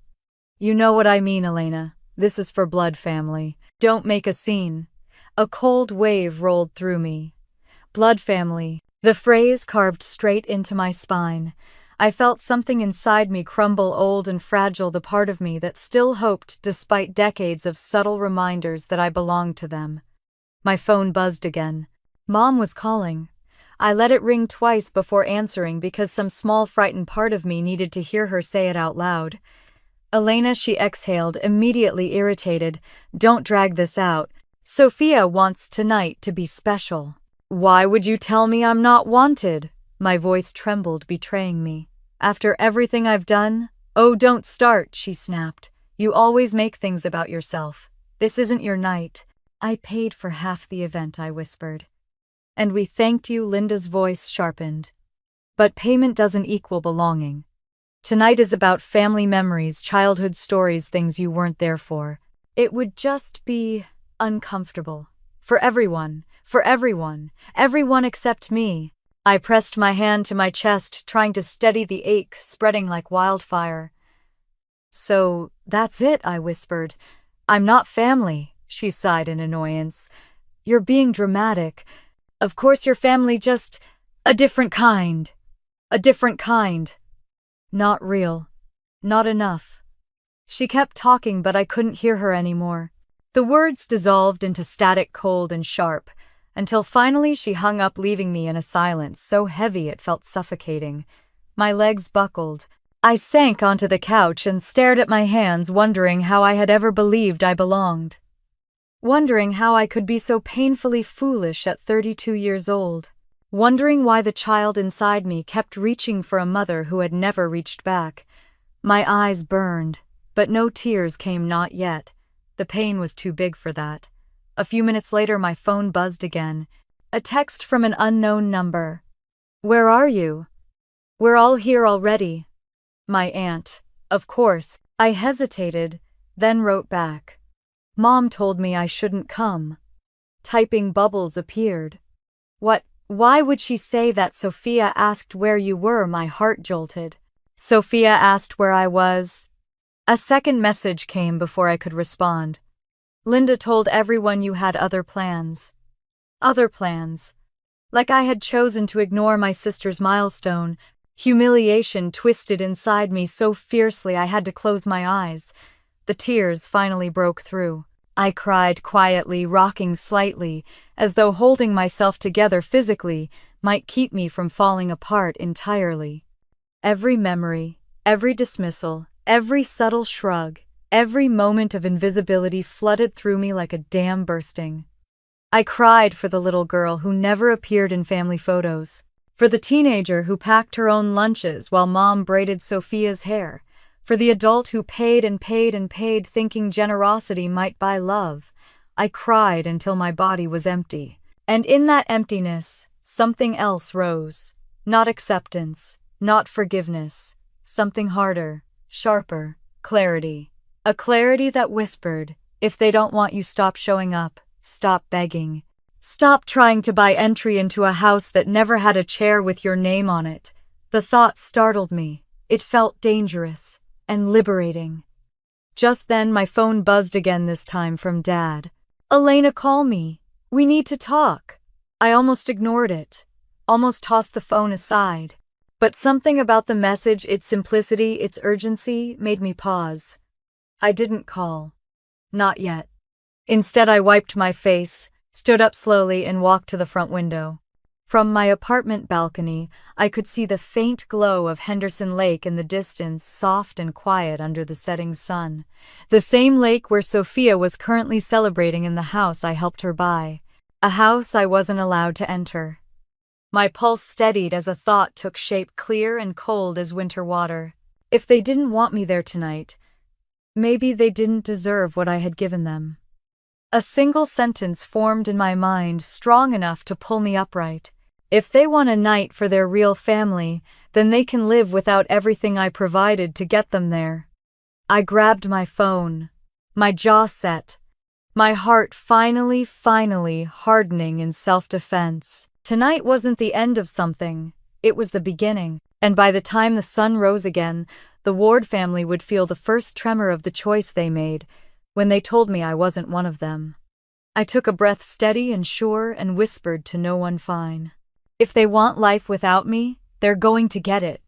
You know what I mean, Elena. This is for blood family. Don't make a scene. A cold wave rolled through me. Blood family. The phrase carved straight into my spine. I felt something inside me crumble, old and fragile, the part of me that still hoped despite decades of subtle reminders that I belonged to them. My phone buzzed again. Mom was calling. I let it ring twice before answering because some small frightened part of me needed to hear her say it out loud. Elena, she exhaled, immediately irritated. Don't drag this out. Sophia wants tonight to be special. Why would you tell me I'm not wanted? My voice trembled, betraying me. After everything I've done? Oh, don't start, she snapped. You always make things about yourself. This isn't your night. I paid for half the event, I whispered. And we thanked you, Linda's voice sharpened. But payment doesn't equal belonging. Tonight is about family memories, childhood stories, things you weren't there for. It would just be uncomfortable. For everyone. Everyone except me. I pressed my hand to my chest, trying to steady the ache spreading like wildfire. So, that's it, I whispered. I'm not family, she sighed in annoyance. You're being dramatic. Of course you're family, just a different kind. A different kind. Not real. Not enough. She kept talking, but I couldn't hear her anymore. The words dissolved into static, cold and sharp, until finally she hung up, leaving me in a silence so heavy it felt suffocating. My legs buckled. I sank onto the couch and stared at my hands, wondering how I had ever believed I belonged. Wondering how I could be so painfully foolish at 32 years old. Wondering why the child inside me kept reaching for a mother who had never reached back. My eyes burned, but no tears came, not yet. The pain was too big for that. A few minutes later, my phone buzzed again. A text from an unknown number. Where are you? We're all here already. My aunt. Of course. I hesitated, then wrote back. Mom told me I shouldn't come. Typing bubbles appeared. What? Why would she say that? Sophia asked where you were. My heart jolted. Sophia asked where I was. A second message came before I could respond. Linda told everyone you had other plans. Other plans. Like I had chosen to ignore my sister's milestone. Humiliation twisted inside me so fiercely I had to close my eyes. The tears finally broke through. I cried quietly, rocking slightly, as though holding myself together physically might keep me from falling apart entirely. Every memory, every dismissal, every subtle shrug, every moment of invisibility flooded through me like a dam bursting. I cried for the little girl who never appeared in family photos, for the teenager who packed her own lunches while Mom braided Sophia's hair, for the adult who paid and paid and paid thinking generosity might buy love. I cried until my body was empty. And in that emptiness, something else rose. Not acceptance, not forgiveness. Something harder, sharper, clarity. A clarity that whispered, if they don't want you, stop showing up, stop begging. Stop trying to buy entry into a house that never had a chair with your name on it. The thought startled me. It felt dangerous and liberating. Just then, my phone buzzed again, this time from Dad. "Elena, call me. We need to talk." I almost ignored it, almost tossed the phone aside. But something about the message, its simplicity, its urgency, made me pause. I didn't call. Not yet. Instead, I wiped my face, stood up slowly, and walked to the front window. From my apartment balcony, I could see the faint glow of Henderson Lake in the distance, soft and quiet under the setting sun. The same lake where Sophia was currently celebrating in the house I helped her buy. A house I wasn't allowed to enter. My pulse steadied as a thought took shape, clear and cold as winter water. If they didn't want me there tonight, maybe they didn't deserve what I had given them. A single sentence formed in my mind, strong enough to pull me upright. If they want a night for their real family, then they can live without everything I provided to get them there. I grabbed my phone, my jaw set, my heart finally hardening in self-defense. Tonight wasn't the end of something, it was the beginning, and by the time the sun rose again, the Ward family would feel the first tremor of the choice they made when they told me I wasn't one of them. I took a breath, steady and sure, and whispered to no one, "Fine. If they want life without me, they're going to get it."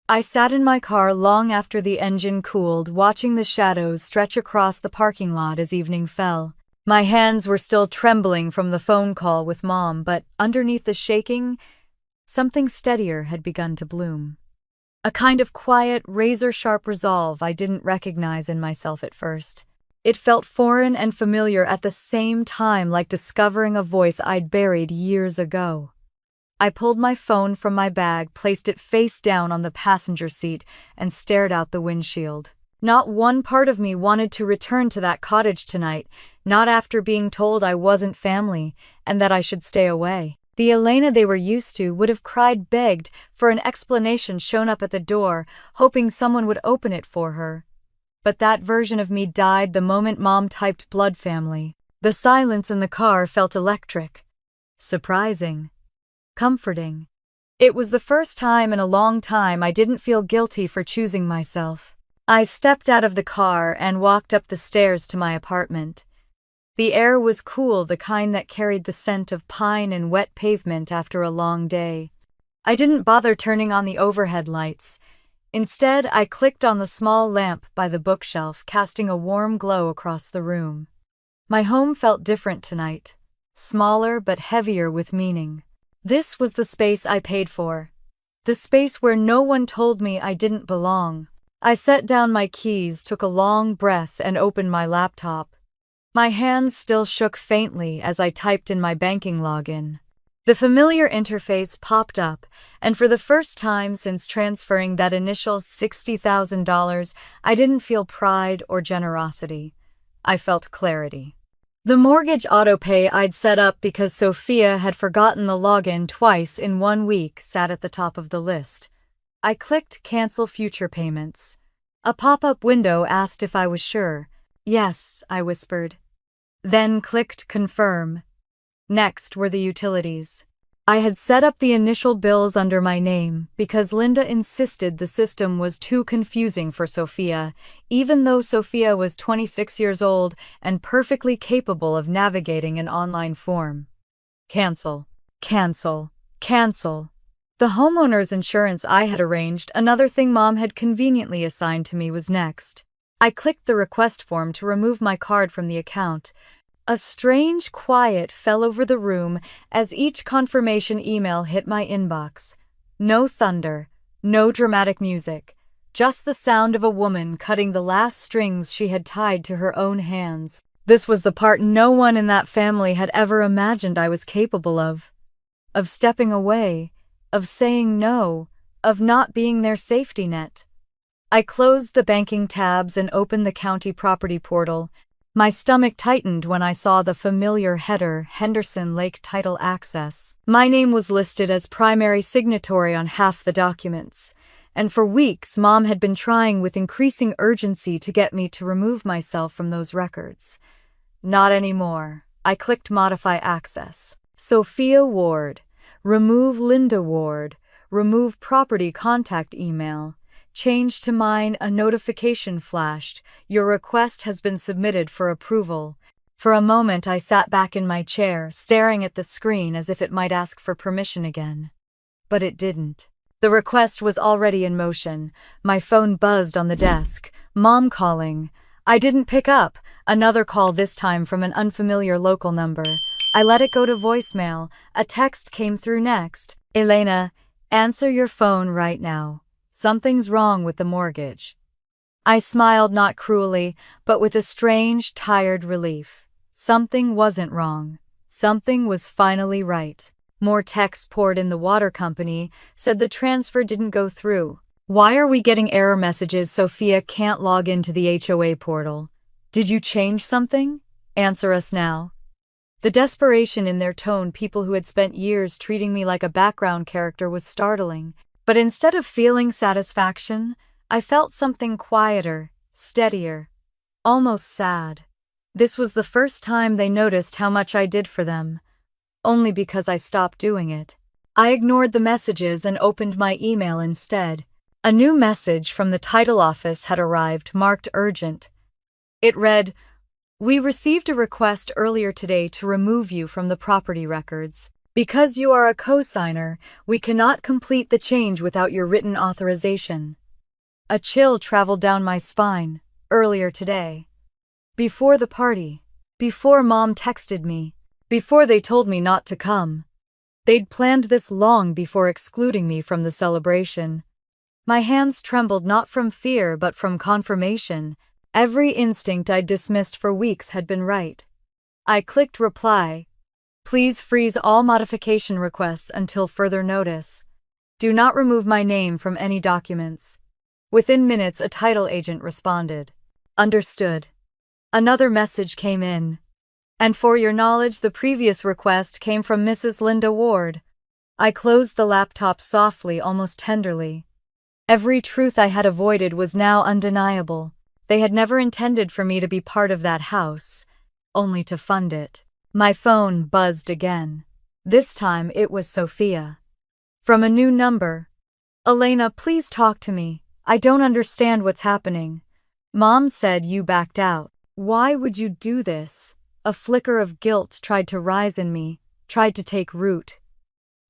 I sat in my car long after the engine cooled, watching the shadows stretch across the parking lot as evening fell. My hands were still trembling from the phone call with Mom, but underneath the shaking, something steadier had begun to bloom. A kind of quiet, razor-sharp resolve I didn't recognize in myself at first. It felt foreign and familiar at the same time, like discovering a voice I'd buried years ago. I pulled my phone from my bag, placed it face down on the passenger seat, and stared out the windshield. Not one part of me wanted to return to that cottage tonight, not after being told I wasn't family and that I should stay away. The Elena they were used to would have cried, begged for an explanation, shown up at the door, hoping someone would open it for her. But that version of me died the moment Mom typed blood family. The silence in the car felt electric, surprising, comforting. It was the first time in a long time I didn't feel guilty for choosing myself. I stepped out of the car and walked up the stairs to my apartment. The air was cool, the kind that carried the scent of pine and wet pavement after a long day. I didn't bother turning on the overhead lights. Instead, I clicked on the small lamp by the bookshelf, casting a warm glow across the room. My home felt different tonight, smaller but heavier with meaning. This was the space I paid for, the space where no one told me I didn't belong. I set down my keys, took a long breath, and opened my laptop. My hands still shook faintly as I typed in my banking login. The familiar interface popped up, and for the first time since transferring that initial $60,000, I didn't feel pride or generosity. I felt clarity. The mortgage autopay I'd set up because Sophia had forgotten the login twice in 1 week sat at the top of the list. I clicked Cancel Future Payments. A pop-up window asked if I was sure. "Yes," I whispered. Then clicked Confirm. Next were the utilities. I had set up the initial bills under my name because Linda insisted the system was too confusing for Sophia, even though Sophia was 26 years old and perfectly capable of navigating an online form. Cancel, cancel, cancel. The homeowner's insurance I had arranged, another thing Mom had conveniently assigned to me, was next. I clicked the request form to remove my card from the account. A strange quiet fell over the room as each confirmation email hit my inbox. No thunder, no dramatic music, just the sound of a woman cutting the last strings she had tied to her own hands. This was the part no one in that family had ever imagined I was capable of stepping away, of saying no, of not being their safety net. I closed the banking tabs and opened the county property portal. My stomach tightened when I saw the familiar header, Henderson Lake Title Access. My name was listed as primary signatory on half the documents, and for weeks Mom had been trying with increasing urgency to get me to remove myself from those records. Not anymore. I clicked Modify Access. Sophia Ward. Remove Linda Ward. Remove property contact email. Changed to mine, a notification flashed. Your request has been submitted for approval. For a moment I sat back in my chair, staring at the screen as if it might ask for permission again. But it didn't. The request was already in motion. My phone buzzed on the desk. Mom calling. I didn't pick up. Another call, this time from an unfamiliar local number. I let it go to voicemail. A text came through next. Elena, answer your phone right now. Something's wrong with the mortgage. I smiled, not cruelly, but with a strange, tired relief. Something wasn't wrong. Something was finally right. More texts poured in. The water company said the transfer didn't go through. Why are we getting error messages? Sophia can't log into the HOA portal. Did you change something? Answer us now. The desperation in their tone, people who had spent years treating me like a background character, was startling. But instead of feeling satisfaction, I felt something quieter, steadier, almost sad. This was the first time they noticed how much I did for them. Only because I stopped doing it. I ignored the messages and opened my email instead. A new message from the title office had arrived, marked urgent. It read, "We received a request earlier today to remove you from the property records. Because you are a co-signer, we cannot complete the change without your written authorization." A chill traveled down my spine. Earlier today. Before the party. Before Mom texted me. Before they told me not to come. They'd planned this long before excluding me from the celebration. My hands trembled, not from fear but from confirmation. Every instinct I'd dismissed for weeks had been right. I clicked reply. Please freeze all modification requests until further notice. Do not remove my name from any documents. Within minutes, a title agent responded. Understood. Another message came in. And for your knowledge, the previous request came from Mrs. Linda Ward. I closed the laptop softly, almost tenderly. Every truth I had avoided was now undeniable. They had never intended for me to be part of that house, only to fund it. My phone buzzed again. This time it was Sophia. From a new number. Elena, please talk to me. I don't understand what's happening. Mom said you backed out. Why would you do this? A flicker of guilt tried to rise in me, tried to take root.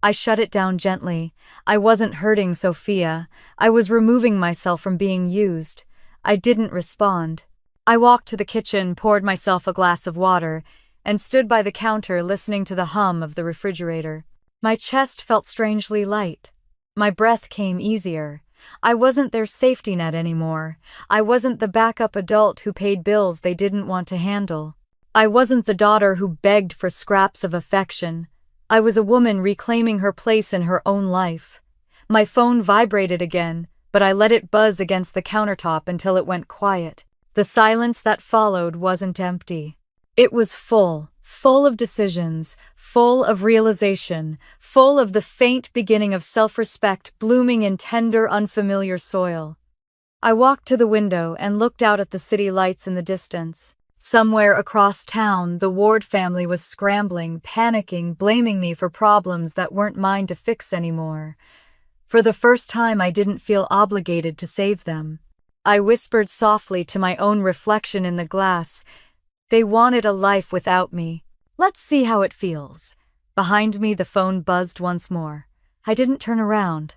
I shut it down gently. I wasn't hurting Sophia. I was removing myself from being used. I didn't respond. I walked to the kitchen, poured myself a glass of water, and stood by the counter listening to the hum of the refrigerator. My chest felt strangely light. My breath came easier. I wasn't their safety net anymore. I wasn't the backup adult who paid bills they didn't want to handle. I wasn't the daughter who begged for scraps of affection. I was a woman reclaiming her place in her own life. My phone vibrated again, but I let it buzz against the countertop until it went quiet. The silence that followed wasn't empty. It was full of decisions, full of realization, full of the faint beginning of self-respect blooming in tender, unfamiliar soil. I walked to the window and looked out at the city lights in the distance. Somewhere across town, the Ward family was scrambling, panicking, blaming me for problems that weren't mine to fix anymore. For the first time, I didn't feel obligated to save them. I whispered softly to my own reflection in the glass. They wanted a life without me. Let's see how it feels. Behind me, the phone buzzed once more. I didn't turn around.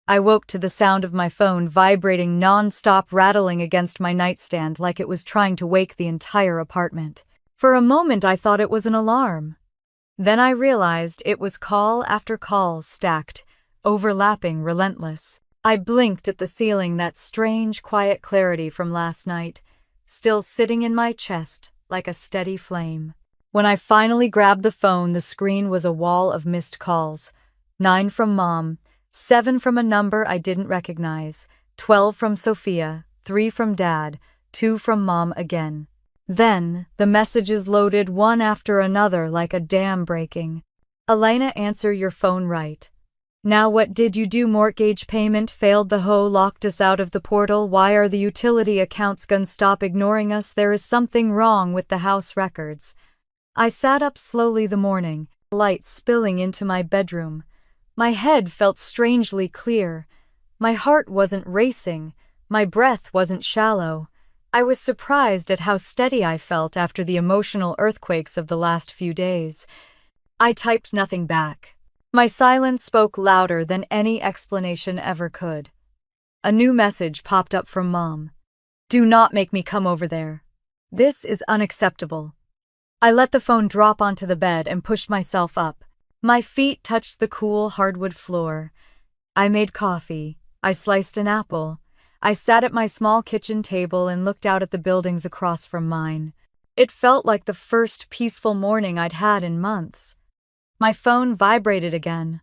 I woke to the sound of my phone vibrating non-stop, rattling against my nightstand like it was trying to wake the entire apartment. For a moment, I thought it was an alarm. Then I realized it was call after call, stacked, overlapping, relentless. I blinked at the ceiling, that strange, quiet clarity from last night, still sitting in my chest like a steady flame. When I finally grabbed the phone, the screen was a wall of missed calls. 9 from Mom, 7 from a number I didn't recognize, 12 from Sophia, 3 from Dad, 2 from Mom again. Then, the messages loaded one after another like a dam breaking. Elena, answer your phone right now. What did you do? Mortgage payment failed. The hoe locked us out of the portal. Why are the utility accounts gone? Stop ignoring us. There is something wrong with the house records. I sat up slowly, the morning light spilling into my bedroom. My head felt strangely clear. My heart wasn't racing, my breath wasn't shallow. I was surprised at how steady I felt after the emotional earthquakes of the last few days. I typed nothing back. My silence spoke louder than any explanation ever could. A new message popped up from Mom. "Do not make me come over there. This is unacceptable." I let the phone drop onto the bed and pushed myself up. My feet touched the cool hardwood floor. I made coffee. I sliced an apple. I sat at my small kitchen table and looked out at the buildings across from mine. It felt like the first peaceful morning I'd had in months. My phone vibrated again.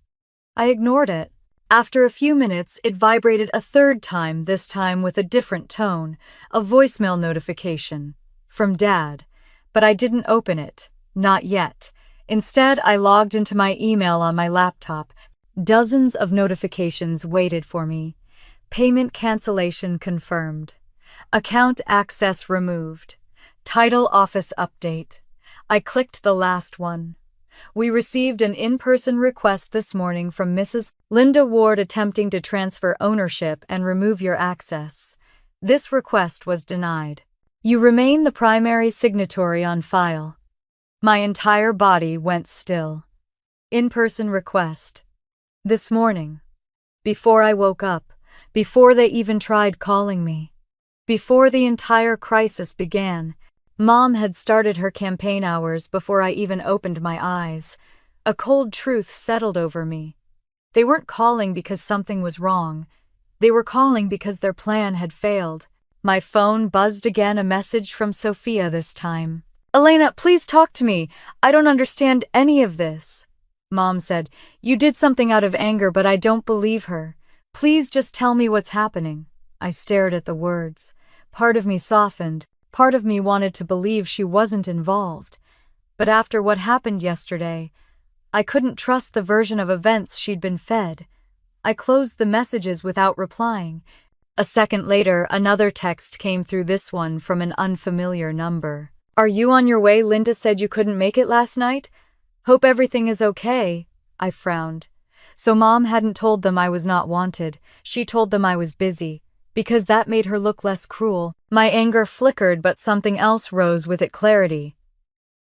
I ignored it. After a few minutes, it vibrated a third time, this time with a different tone, a voicemail notification. From Dad. But I didn't open it. Not yet. Instead, I logged into my email on my laptop. Dozens of notifications waited for me. Payment cancellation confirmed. Account access removed. Title office update. I clicked the last one. We received an in-person request this morning from Mrs. Linda Ward attempting to transfer ownership and remove your access. This request was denied. You remain the primary signatory on file. My entire body went still. In-person request. This morning. Before I woke up. Before they even tried calling me. Before the entire crisis began. Mom had started her campaign hours before I even opened my eyes. A cold truth settled over me. They weren't calling because something was wrong. They were calling because their plan had failed. My phone buzzed again, a message from Sophia this time. "Elena, please talk to me. I don't understand any of this." Mom said, "You did something out of anger, but I don't believe her. Please just tell me what's happening." I stared at the words. Part of me softened. Part of me wanted to believe she wasn't involved. But after what happened yesterday, I couldn't trust the version of events she'd been fed. I closed the messages without replying. A second later, another text came through, this one from an unfamiliar number. "Are you on your way? Linda said you couldn't make it last night. Hope everything is okay." I frowned. So Mom hadn't told them I was not wanted. She told them I was busy, because that made her look less cruel. My anger flickered, but something else rose with it, clarity.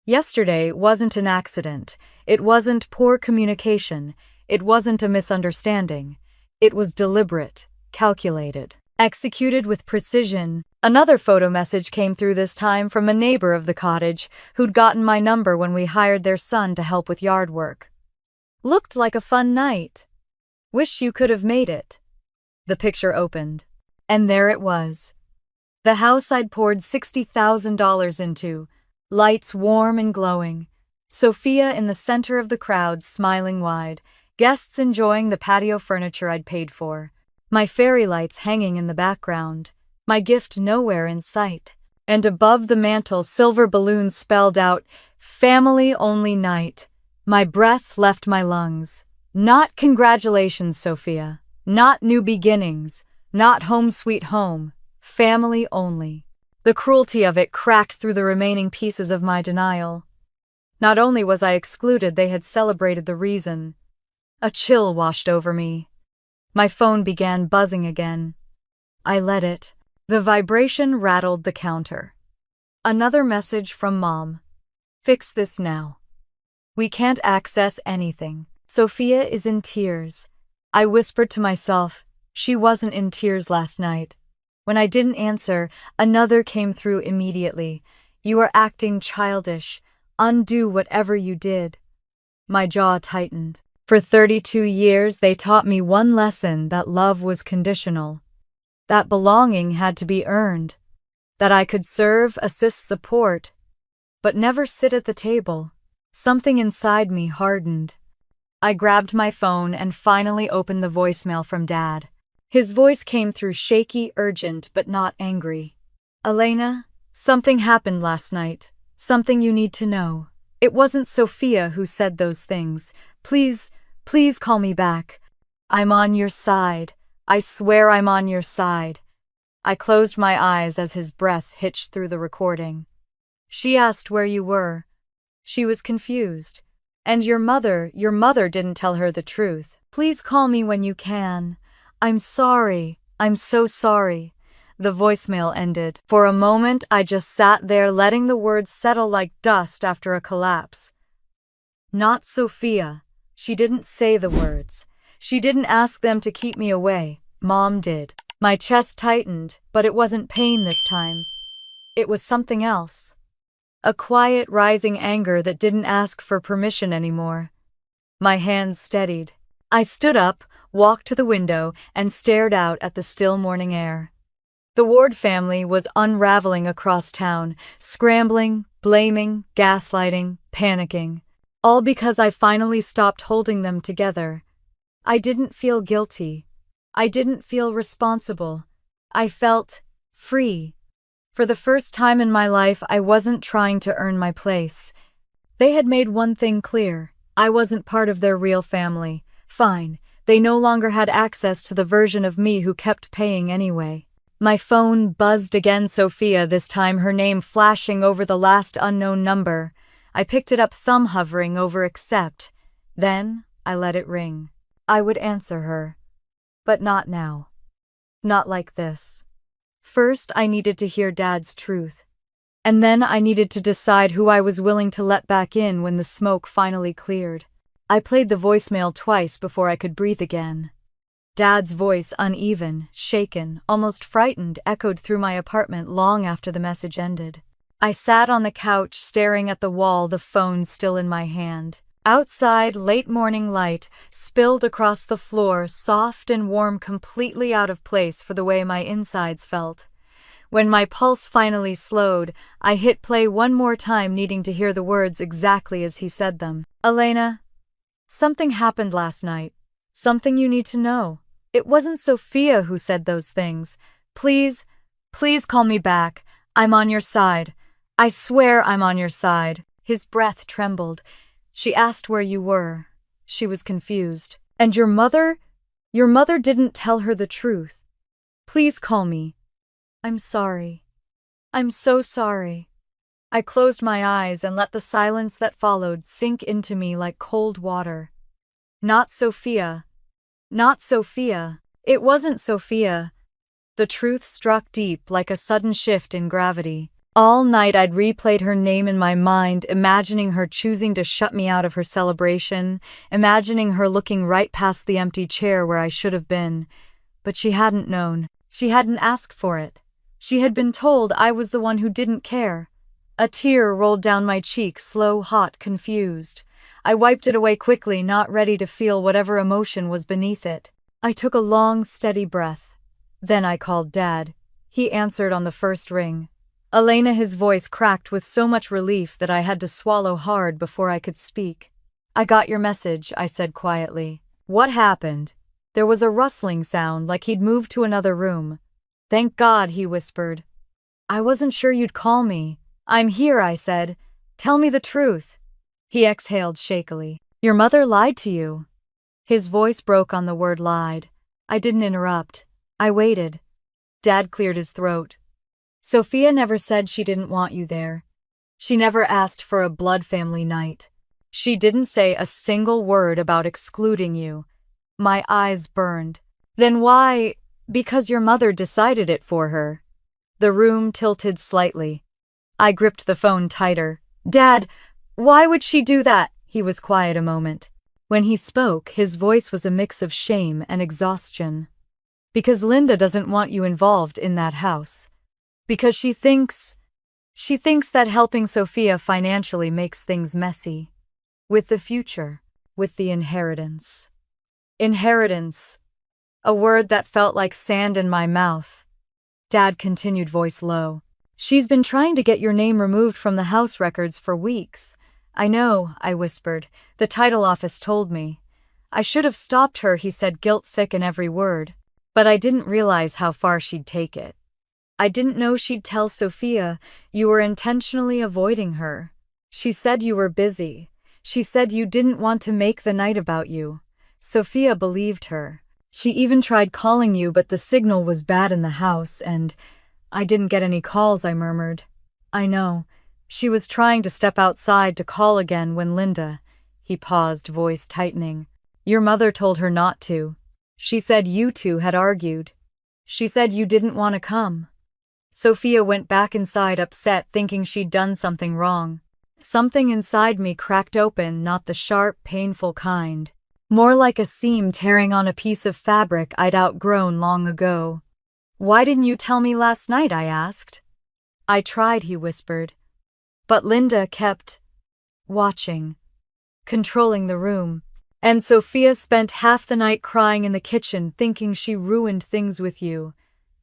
Yesterday wasn't an accident. It wasn't poor communication. It wasn't a misunderstanding. It was deliberate, calculated, executed with precision. Another photo message came through, this time from a neighbor of the cottage who'd gotten my number when we hired their son to help with yard work. "Looked like a fun night. Wish you could have made it." The picture opened. And there it was. The house I'd poured $60,000 into. Lights warm and glowing. Sophia in the center of the crowd, smiling wide. Guests enjoying the patio furniture I'd paid for. My fairy lights hanging in the background. My gift nowhere in sight. And above the mantel, silver balloons spelled out, "Family only night." My breath left my lungs. Not congratulations, Sophia. Not new beginnings. Not home sweet home. Family only. The cruelty of it cracked through the remaining pieces of my denial. Not only was I excluded, they had celebrated the reason. A chill washed over me. My phone began buzzing again. I let it. The vibration rattled the counter. Another message from Mom. "Fix this now. We can't access anything. Sophia is in tears." I whispered to myself, she wasn't in tears last night. When I didn't answer, another came through immediately. "You are acting childish. Undo whatever you did." My jaw tightened. For 32 years, they taught me one lesson: that love was conditional. That belonging had to be earned. That I could serve, assist, support, but never sit at the table. Something inside me hardened. I grabbed my phone and finally opened the voicemail from Dad. His voice came through shaky, urgent, but not angry. "Elena, something happened last night. Something you need to know. It wasn't Sophia who said those things. Please call me back. I'm on your side. I swear I'm on your side." I closed my eyes as his breath hitched through the recording. "She asked where you were. She was confused. And your mother didn't tell her the truth. Please call me when you can. I'm sorry. I'm so sorry. The voicemail ended. For a moment, I just sat there letting the words settle like dust after a collapse. Not Sophia. She didn't say the words. She didn't ask them to keep me away. Mom did. My chest tightened, but it wasn't pain this time. It was something else. A quiet, rising anger that didn't ask for permission anymore. My hands steadied. I stood up, walked to the window, and stared out at the still morning air. The Ward family was unraveling across town, scrambling, blaming, gaslighting, panicking. All because I finally stopped holding them together. I didn't feel guilty. I didn't feel responsible. I felt free. For the first time in my life, I wasn't trying to earn my place. They had made one thing clear. I wasn't part of their real family. Fine. They no longer had access to the version of me who kept paying anyway. My phone buzzed again, Sophia, this time her name flashing over the last unknown number. I picked it up, thumb hovering over accept. Then I let it ring. I would answer her. But not now. Not like this. First, I needed to hear Dad's truth. And then I needed to decide who I was willing to let back in when the smoke finally cleared. I played the voicemail twice before I could breathe again. Dad's voice, uneven, shaken, almost frightened, echoed through my apartment long after the message ended. I sat on the couch staring at the wall, the phone still in my hand. Outside, late morning light spilled across the floor, soft and warm, completely out of place for the way my insides felt. When my pulse finally slowed, I hit play one more time, needing to hear the words exactly as he said them. Elena, something happened last night. Something you need to know. It wasn't Sophia who said those things. Please call me back. I'm on your side. I swear I'm on your side. His breath trembled. She asked where you were. She was confused. And your mother? Your mother didn't tell her the truth. Please call me. I'm sorry. I'm so sorry. I closed my eyes and let the silence that followed sink into me like cold water. Not Sophia. Not Sophia. It wasn't Sophia. The truth struck deep like a sudden shift in gravity. All night I'd replayed her name in my mind, imagining her choosing to shut me out of her celebration, imagining her looking right past the empty chair where I should have been. But she hadn't known. She hadn't asked for it. She had been told I was the one who didn't care. A tear rolled down my cheek, slow, hot, confused. I wiped it away quickly, not ready to feel whatever emotion was beneath it. I took a long, steady breath. Then I called Dad. He answered on the first ring. Elena, his voice cracked with so much relief that I had to swallow hard before I could speak. I got your message, I said quietly. What happened? There was a rustling sound, like he'd moved to another room. Thank God, he whispered. I wasn't sure you'd call me. I'm here, I said. Tell me the truth. He exhaled shakily. Your mother lied to you. His voice broke on the word lied. I didn't interrupt. I waited. Dad cleared his throat. Sophia never said she didn't want you there. She never asked for a blood family night. She didn't say a single word about excluding you. My eyes burned. Then why? Because your mother decided it for her. The room tilted slightly. I gripped the phone tighter. Dad, why would she do that? He was quiet a moment. When he spoke, his voice was a mix of shame and exhaustion. Because Linda doesn't want you involved in that house. Because she thinks that helping Sophia financially makes things messy. With the future, with the inheritance. Inheritance. A word that felt like sand in my mouth. Dad continued, voice low. She's been trying to get your name removed from the house records for weeks. I know, I whispered. The title office told me. I should have stopped her, he said, guilt thick in every word. But I didn't realize how far she'd take it. I didn't know she'd tell Sophia you were intentionally avoiding her. She said you were busy. She said you didn't want to make the night about you. Sophia believed her. She even tried calling you, but the signal was bad in the house, and I didn't get any calls, I murmured. I know. She was trying to step outside to call again when Linda... He paused, voice tightening. Your mother told her not to. She said you two had argued. She said you didn't want to come. Sophia went back inside upset, thinking she'd done something wrong. Something inside me cracked open, not the sharp, painful kind. More like a seam tearing on a piece of fabric I'd outgrown long ago. "Why didn't you tell me last night?" I asked. "I tried," he whispered. But Linda kept watching, controlling the room. And Sophia spent half the night crying in the kitchen, thinking she ruined things with you.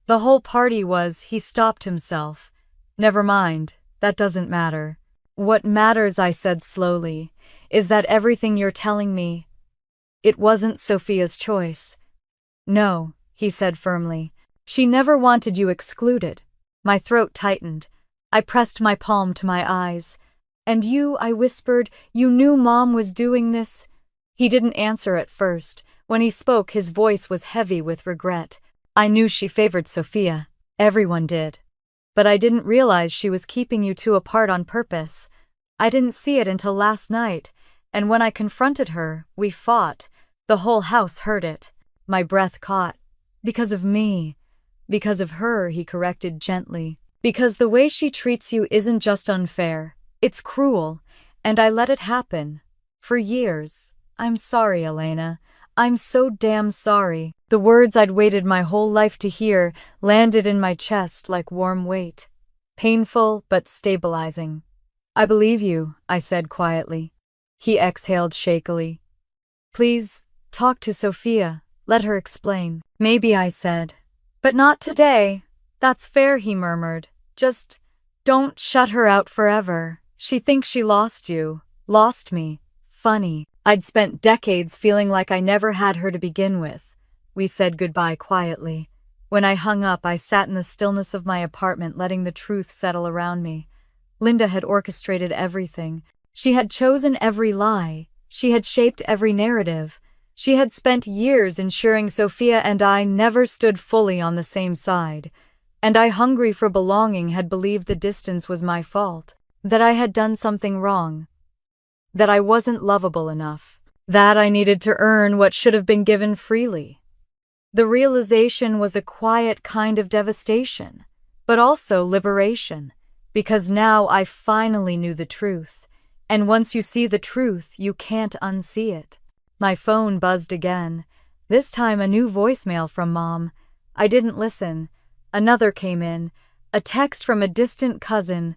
The whole party was, he stopped himself. "Never mind, that doesn't matter. What matters," I said slowly, "is that everything you're telling me, it wasn't Sophia's choice." "No," he said firmly. "She never wanted you excluded." My throat tightened. I pressed my palm to my eyes. "And you," I whispered, "you knew Mom was doing this?" He didn't answer at first. When he spoke, his voice was heavy with regret. "I knew she favored Sophia. Everyone did. But I didn't realize she was keeping you two apart on purpose. I didn't see it until last night, and when I confronted her, we fought. The whole house heard it." My breath caught. "Because of me. Because of her," he corrected gently. "Because the way she treats you isn't just unfair. It's cruel, and I let it happen. For years. I'm sorry, Elena. I'm so damn sorry." The words I'd waited my whole life to hear landed in my chest like warm weight. Painful, but stabilizing. "I believe you," I said quietly. He exhaled shakily. "Please, talk to Sophia. Let her explain." "Maybe," I said. "But not today." "That's fair," he murmured. "Just don't shut her out forever. She thinks she lost you. Lost me. Funny. I'd spent decades feeling like I never had her to begin with." We said goodbye quietly. When I hung up, I sat in the stillness of my apartment, letting the truth settle around me. Linda had orchestrated everything. She had chosen every lie. She had shaped every narrative. She had spent years ensuring Sophia and I never stood fully on the same side. And I, hungry for belonging, had believed the distance was my fault. That I had done something wrong. That I wasn't lovable enough. That I needed to earn what should have been given freely. The realization was a quiet kind of devastation, but also liberation, because now I finally knew the truth. And once you see the truth, you can't unsee it. My phone buzzed again, this time a new voicemail from Mom. I didn't listen. Another came in, a text from a distant cousin.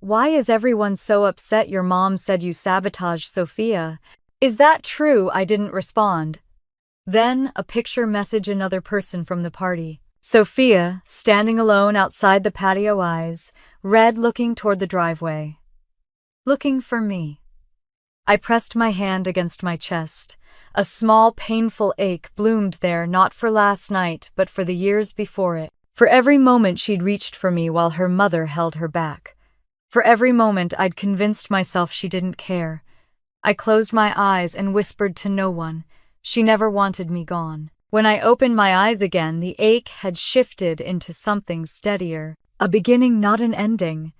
"Why is everyone so upset? Your mom said you sabotaged Sophia. Is that true?" I didn't respond. Then a picture message, another person from the party. Sophia, standing alone outside the patio, eyes red, looking toward the driveway. Looking for me. I pressed my hand against my chest. A small, painful ache bloomed there, not for last night, but for the years before it. For every moment she'd reached for me while her mother held her back. For every moment I'd convinced myself she didn't care. I closed my eyes and whispered to no one. She never wanted me gone. When I opened my eyes again, the ache had shifted into something steadier. A beginning, not an ending.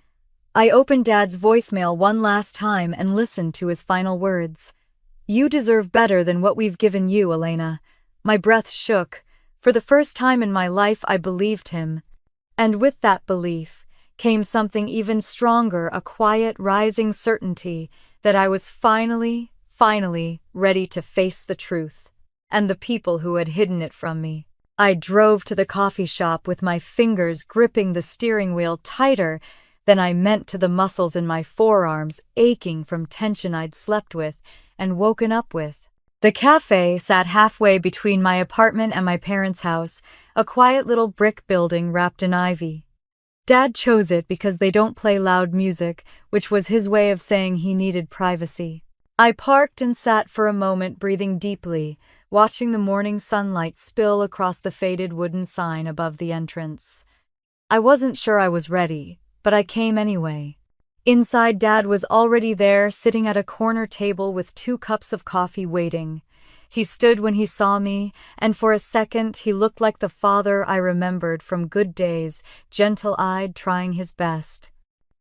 I opened Dad's voicemail one last time and listened to his final words. "You deserve better than what we've given you, Elena." My breath shook. For the first time in my life, I believed him. And with that belief came something even stronger, a quiet, rising certainty that I was finally ready to face the truth, and the people who had hidden it from me. I drove to the coffee shop with my fingers gripping the steering wheel tighter than I meant to the muscles in my forearms aching from tension I'd slept with and woken up with. The cafe sat halfway between my apartment and my parents' house, a quiet little brick building wrapped in ivy. Dad chose it because they don't play loud music, which was his way of saying he needed privacy. I parked and sat for a moment, breathing deeply, watching the morning sunlight spill across the faded wooden sign above the entrance. I wasn't sure I was ready, but I came anyway. Inside, Dad was already there, sitting at a corner table with 2 cups of coffee waiting. He stood when he saw me, and for a second he looked like the father I remembered from good days, gentle-eyed, trying his best.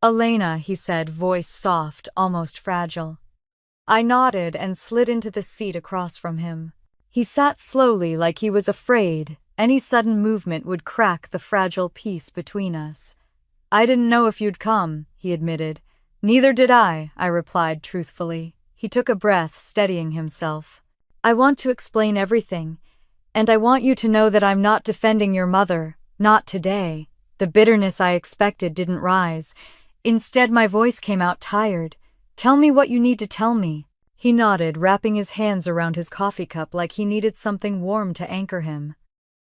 "Elena," he said, voice soft, almost fragile. I nodded and slid into the seat across from him. He sat slowly like he was afraid any sudden movement would crack the fragile peace between us. "I didn't know if you'd come," he admitted. "Neither did I replied truthfully. He took a breath, steadying himself. "I want to explain everything, and I want you to know that I'm not defending your mother, not today." The bitterness I expected didn't rise. Instead, my voice came out tired. "Tell me what you need to tell me." He nodded, wrapping his hands around his coffee cup like he needed something warm to anchor him.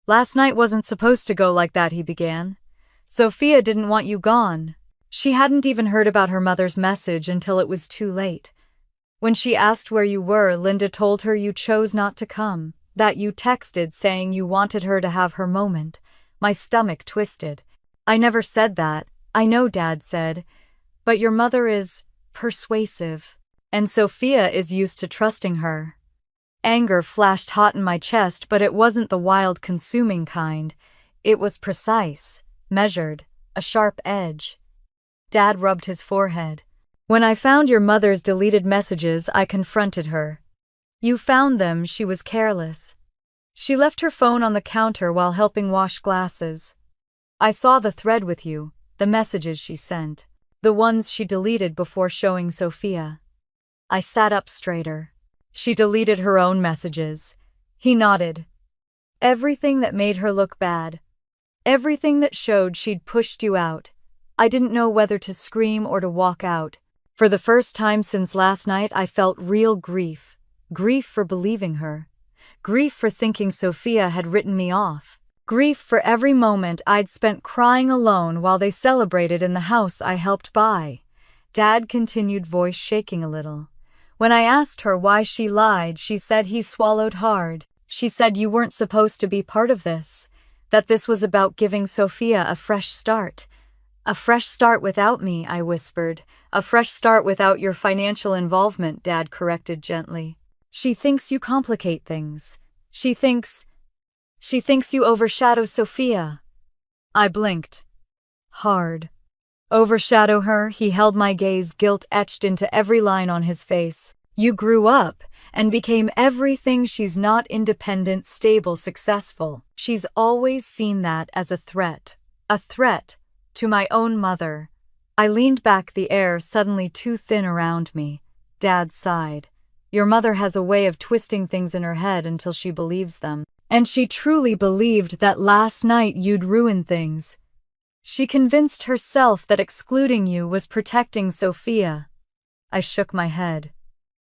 "Last night wasn't supposed to go like that," he began. "Sophia didn't want you gone. She hadn't even heard about her mother's message until it was too late. When she asked where you were, Linda told her you chose not to come, that you texted saying you wanted her to have her moment." My stomach twisted. "I never said that. I know Dad said. But your mother is persuasive, and Sophia is used to trusting her." Anger flashed hot in my chest, but it wasn't the wild, consuming kind. It was precise, measured, a sharp edge. Dad rubbed his forehead. "When I found your mother's deleted messages, I confronted her. You found them, she was careless. She left her phone on the counter while helping wash glasses. I saw the thread with you, the messages she sent, the ones she deleted before showing Sophia." I sat up straighter. "She deleted her own messages." He nodded. "Everything that made her look bad. Everything that showed she'd pushed you out. I didn't know whether to scream or to walk out. For the first time since last night, I felt real grief. Grief for believing her. Grief for thinking Sophia had written me off. Grief for every moment I'd spent crying alone while they celebrated in the house I helped buy." Dad continued, voice shaking a little. "When I asked her why she lied, she said he swallowed hard. She said you weren't supposed to be part of this, that this was about giving Sophia a fresh start." "A fresh start without me," I whispered. "A fresh start without your financial involvement," Dad corrected gently. "She thinks you complicate things. She thinks you overshadow Sophia." I blinked. Hard. "Overshadow her?" He held my gaze, guilt etched into every line on his face. "You grew up and became everything she's not: independent, stable, successful. She's always seen that as a threat to my own mother." I leaned back, the air suddenly too thin around me. Dad sighed. "Your mother has a way of twisting things in her head until she believes them. And she truly believed that last night you'd ruin things. She convinced herself that excluding you was protecting Sophia." I shook my head.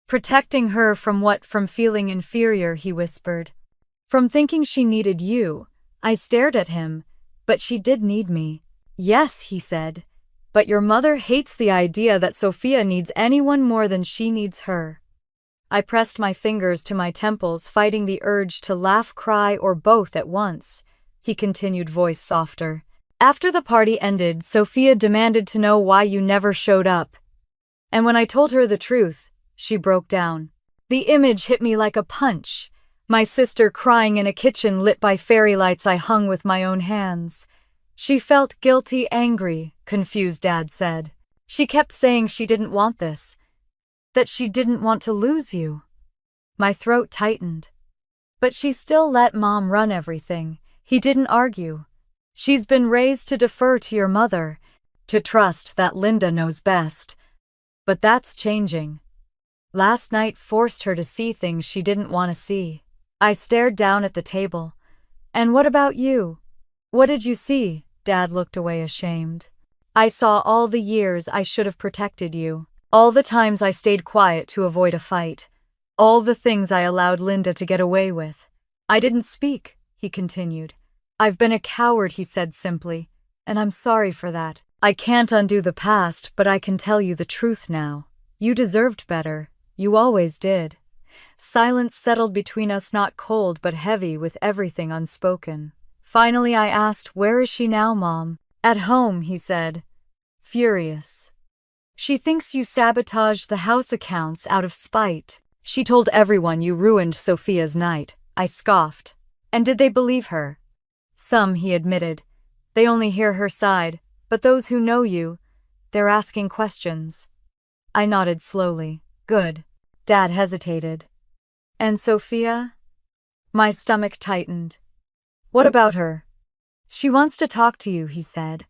"Protecting her from what?" "From feeling inferior," he whispered. "From thinking she needed you." I stared at him. "But she did need me." "Yes," he said. "But your mother hates the idea that Sophia needs anyone more than she needs her." I pressed my fingers to my temples, fighting the urge to laugh, cry, or both at once. He continued, voice softer. "After the party ended, Sophia demanded to know why you never showed up. And when I told her the truth, she broke down. The image hit me like a punch. My sister crying in a kitchen lit by fairy lights I hung with my own hands. She felt guilty, angry, confused," Dad said. "She kept saying she didn't want this, that she didn't want to lose you." My throat tightened. "But she still let Mom run everything." He didn't argue. "She's been raised to defer to your mother, to trust that Linda knows best. But that's changing. Last night forced her to see things she didn't want to see." I stared down at the table. "And what about you? What did you see?" Dad looked away, ashamed. "I saw all the years I should have protected you. All the times I stayed quiet to avoid a fight. All the things I allowed Linda to get away with. I didn't speak," he continued. "I've been a coward," he said simply, "and I'm sorry for that. I can't undo the past, but I can tell you the truth now. You deserved better. You always did." Silence settled between us, not cold but heavy with everything unspoken. Finally I asked, "Where is she now, Mom?" "At home," he said. "Furious. She thinks you sabotaged the house accounts out of spite. She told everyone you ruined Sophia's night." I scoffed. "And did they believe her?" "Some," he admitted. "They only hear her side, but those who know you, they're asking questions." I nodded slowly. "Good." Dad hesitated. "And Sophia?" My stomach tightened. What about her? She wants to talk to you, he said.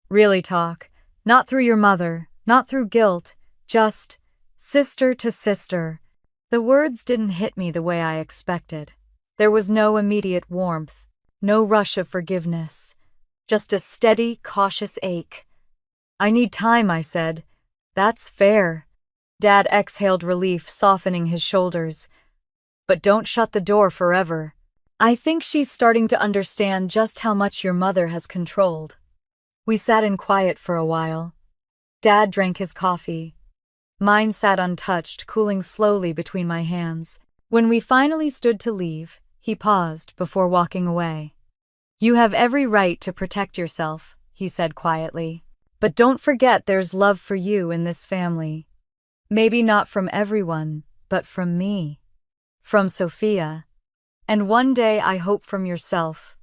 Really talk. Not through your mother, not through guilt, just sister to sister. The words didn't hit me the way I expected. There was no immediate warmth, no rush of forgiveness, just a steady, cautious ache. I need time, I said. That's fair. Dad exhaled relief, softening his shoulders. But don't shut the door forever. I think she's starting to understand just how much your mother has controlled. We sat in quiet for a while. Dad drank his coffee. Mine sat untouched, cooling slowly between my hands. When we finally stood to leave, he paused before walking away. You have every right to protect yourself, he said quietly. But don't forget there's love for you in this family. Maybe not from everyone, but from me. From Sophia. And one day I hope from yourself.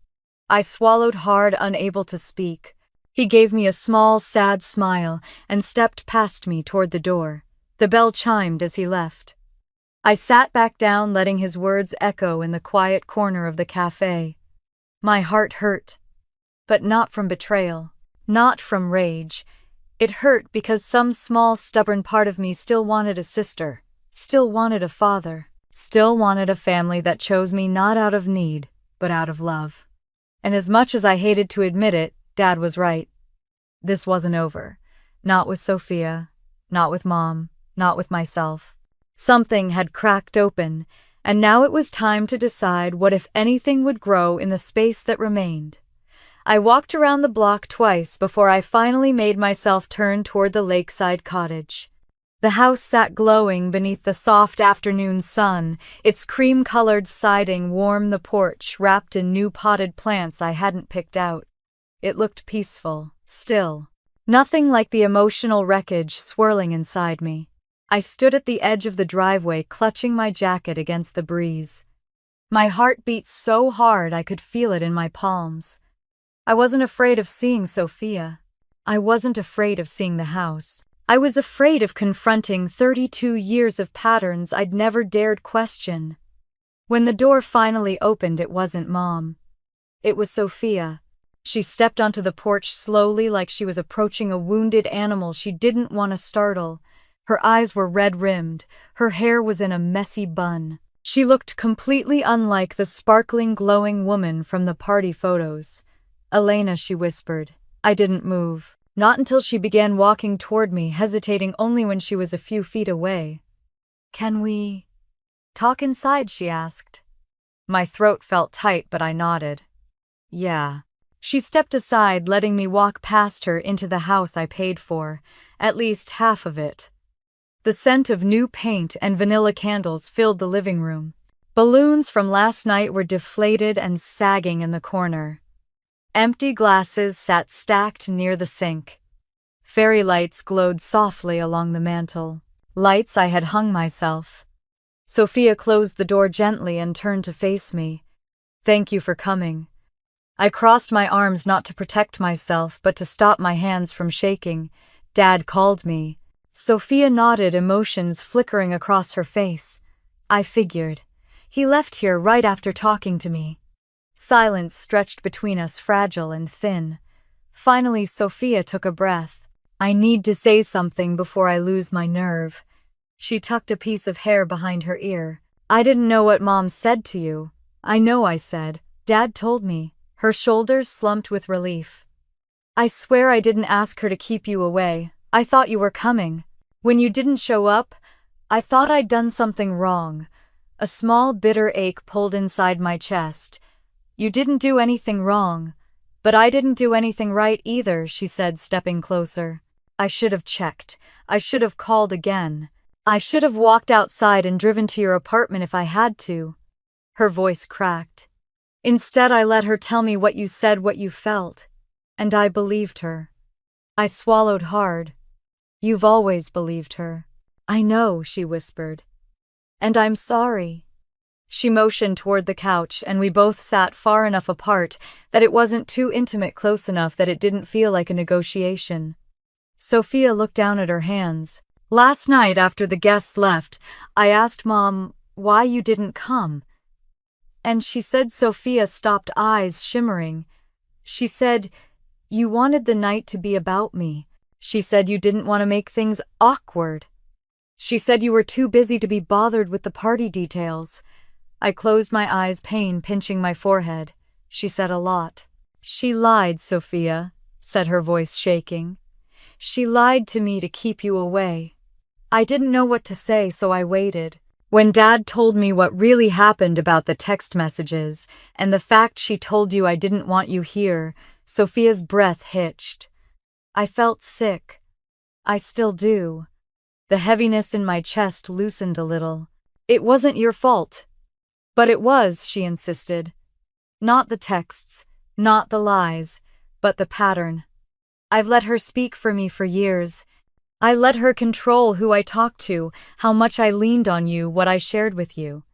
I swallowed hard, unable to speak. He gave me a small, sad smile and stepped past me toward the door. The bell chimed as he left. I sat back down, letting his words echo in the quiet corner of the cafe. My heart hurt. But not from betrayal. Not from rage. It hurt because some small, stubborn part of me still wanted a sister, still wanted a father, still wanted a family that chose me not out of need, but out of love. And as much as I hated to admit it, Dad was right. This wasn't over. Not with Sophia, not with Mom, not with myself. Something had cracked open, and now it was time to decide what, if anything, would grow in the space that remained. I walked around the block twice before I finally made myself turn toward the lakeside cottage. The house sat glowing beneath the soft afternoon sun, its cream-colored siding warmed the porch, wrapped in new potted plants I hadn't picked out. It looked peaceful, still. Nothing like the emotional wreckage swirling inside me. I stood at the edge of the driveway, clutching my jacket against the breeze. My heart beat so hard I could feel it in my palms. I wasn't afraid of seeing Sophia. I wasn't afraid of seeing the house. I was afraid of confronting 32 years of patterns I'd never dared question. When the door finally opened, it wasn't Mom. It was Sophia. She stepped onto the porch slowly, like she was approaching a wounded animal she didn't want to startle. Her eyes were red-rimmed. Her hair was in a messy bun. She looked completely unlike the sparkling, glowing woman from the party photos. "Elena," she whispered. I didn't move. Not until she began walking toward me, hesitating only when she was a few feet away. "Can we talk inside?" she asked. My throat felt tight, but I nodded. "Yeah." She stepped aside, letting me walk past her into the house I paid for, at least half of it. The scent of new paint and vanilla candles filled the living room. Balloons from last night were deflated and sagging in the corner. Empty glasses sat stacked near the sink. Fairy lights glowed softly along the mantel, lights I had hung myself. Sophia closed the door gently and turned to face me. "Thank you for coming." I crossed my arms, not to protect myself, but to stop my hands from shaking. "Dad called me." Sophia nodded, emotions flickering across her face. I figured. He left here right after talking to me. Silence stretched between us, fragile and thin. Finally, Sophia took a breath. "I need to say something before I lose my nerve." She tucked a piece of hair behind her ear. "I didn't know what Mom said to you." "I know," I said. "Dad told me." Her shoulders slumped with relief. "I swear I didn't ask her to keep you away. I thought you were coming. When you didn't show up, I thought I'd done something wrong." A small, bitter ache pulled inside my chest. "You didn't do anything wrong. But I didn't do anything right either," she said, stepping closer. "I should have checked. I should have called again. I should have walked outside and driven to your apartment if I had to." Her voice cracked. "Instead, I let her tell me what you said, what you felt. And I believed her." I swallowed hard. "You've always believed her." "I know," she whispered. "And I'm sorry." She motioned toward the couch, and we both sat far enough apart that it wasn't too intimate, close enough that it didn't feel like a negotiation. Sophia looked down at her hands. "Last night, after the guests left, I asked Mom why you didn't come. And she said Sophia stopped, eyes shimmering. She said, "You wanted the night to be about me." She said you didn't want to make things awkward. She said you were too busy to be bothered with the party details. I closed my eyes, pain pinching my forehead. She said a lot. "She lied, Sophia," said her voice shaking. "She lied to me to keep you away." I didn't know what to say, so I waited. When Dad told me what really happened about the text messages and the fact she told you I didn't want you here, Sophia's breath hitched. I felt sick. I still do. The heaviness in my chest loosened a little. "It wasn't your fault." "But it was," she insisted. "Not the texts, not the lies, but the pattern. I've let her speak for me for years. I let her control who I talked to, how much I leaned on you, what I shared with you."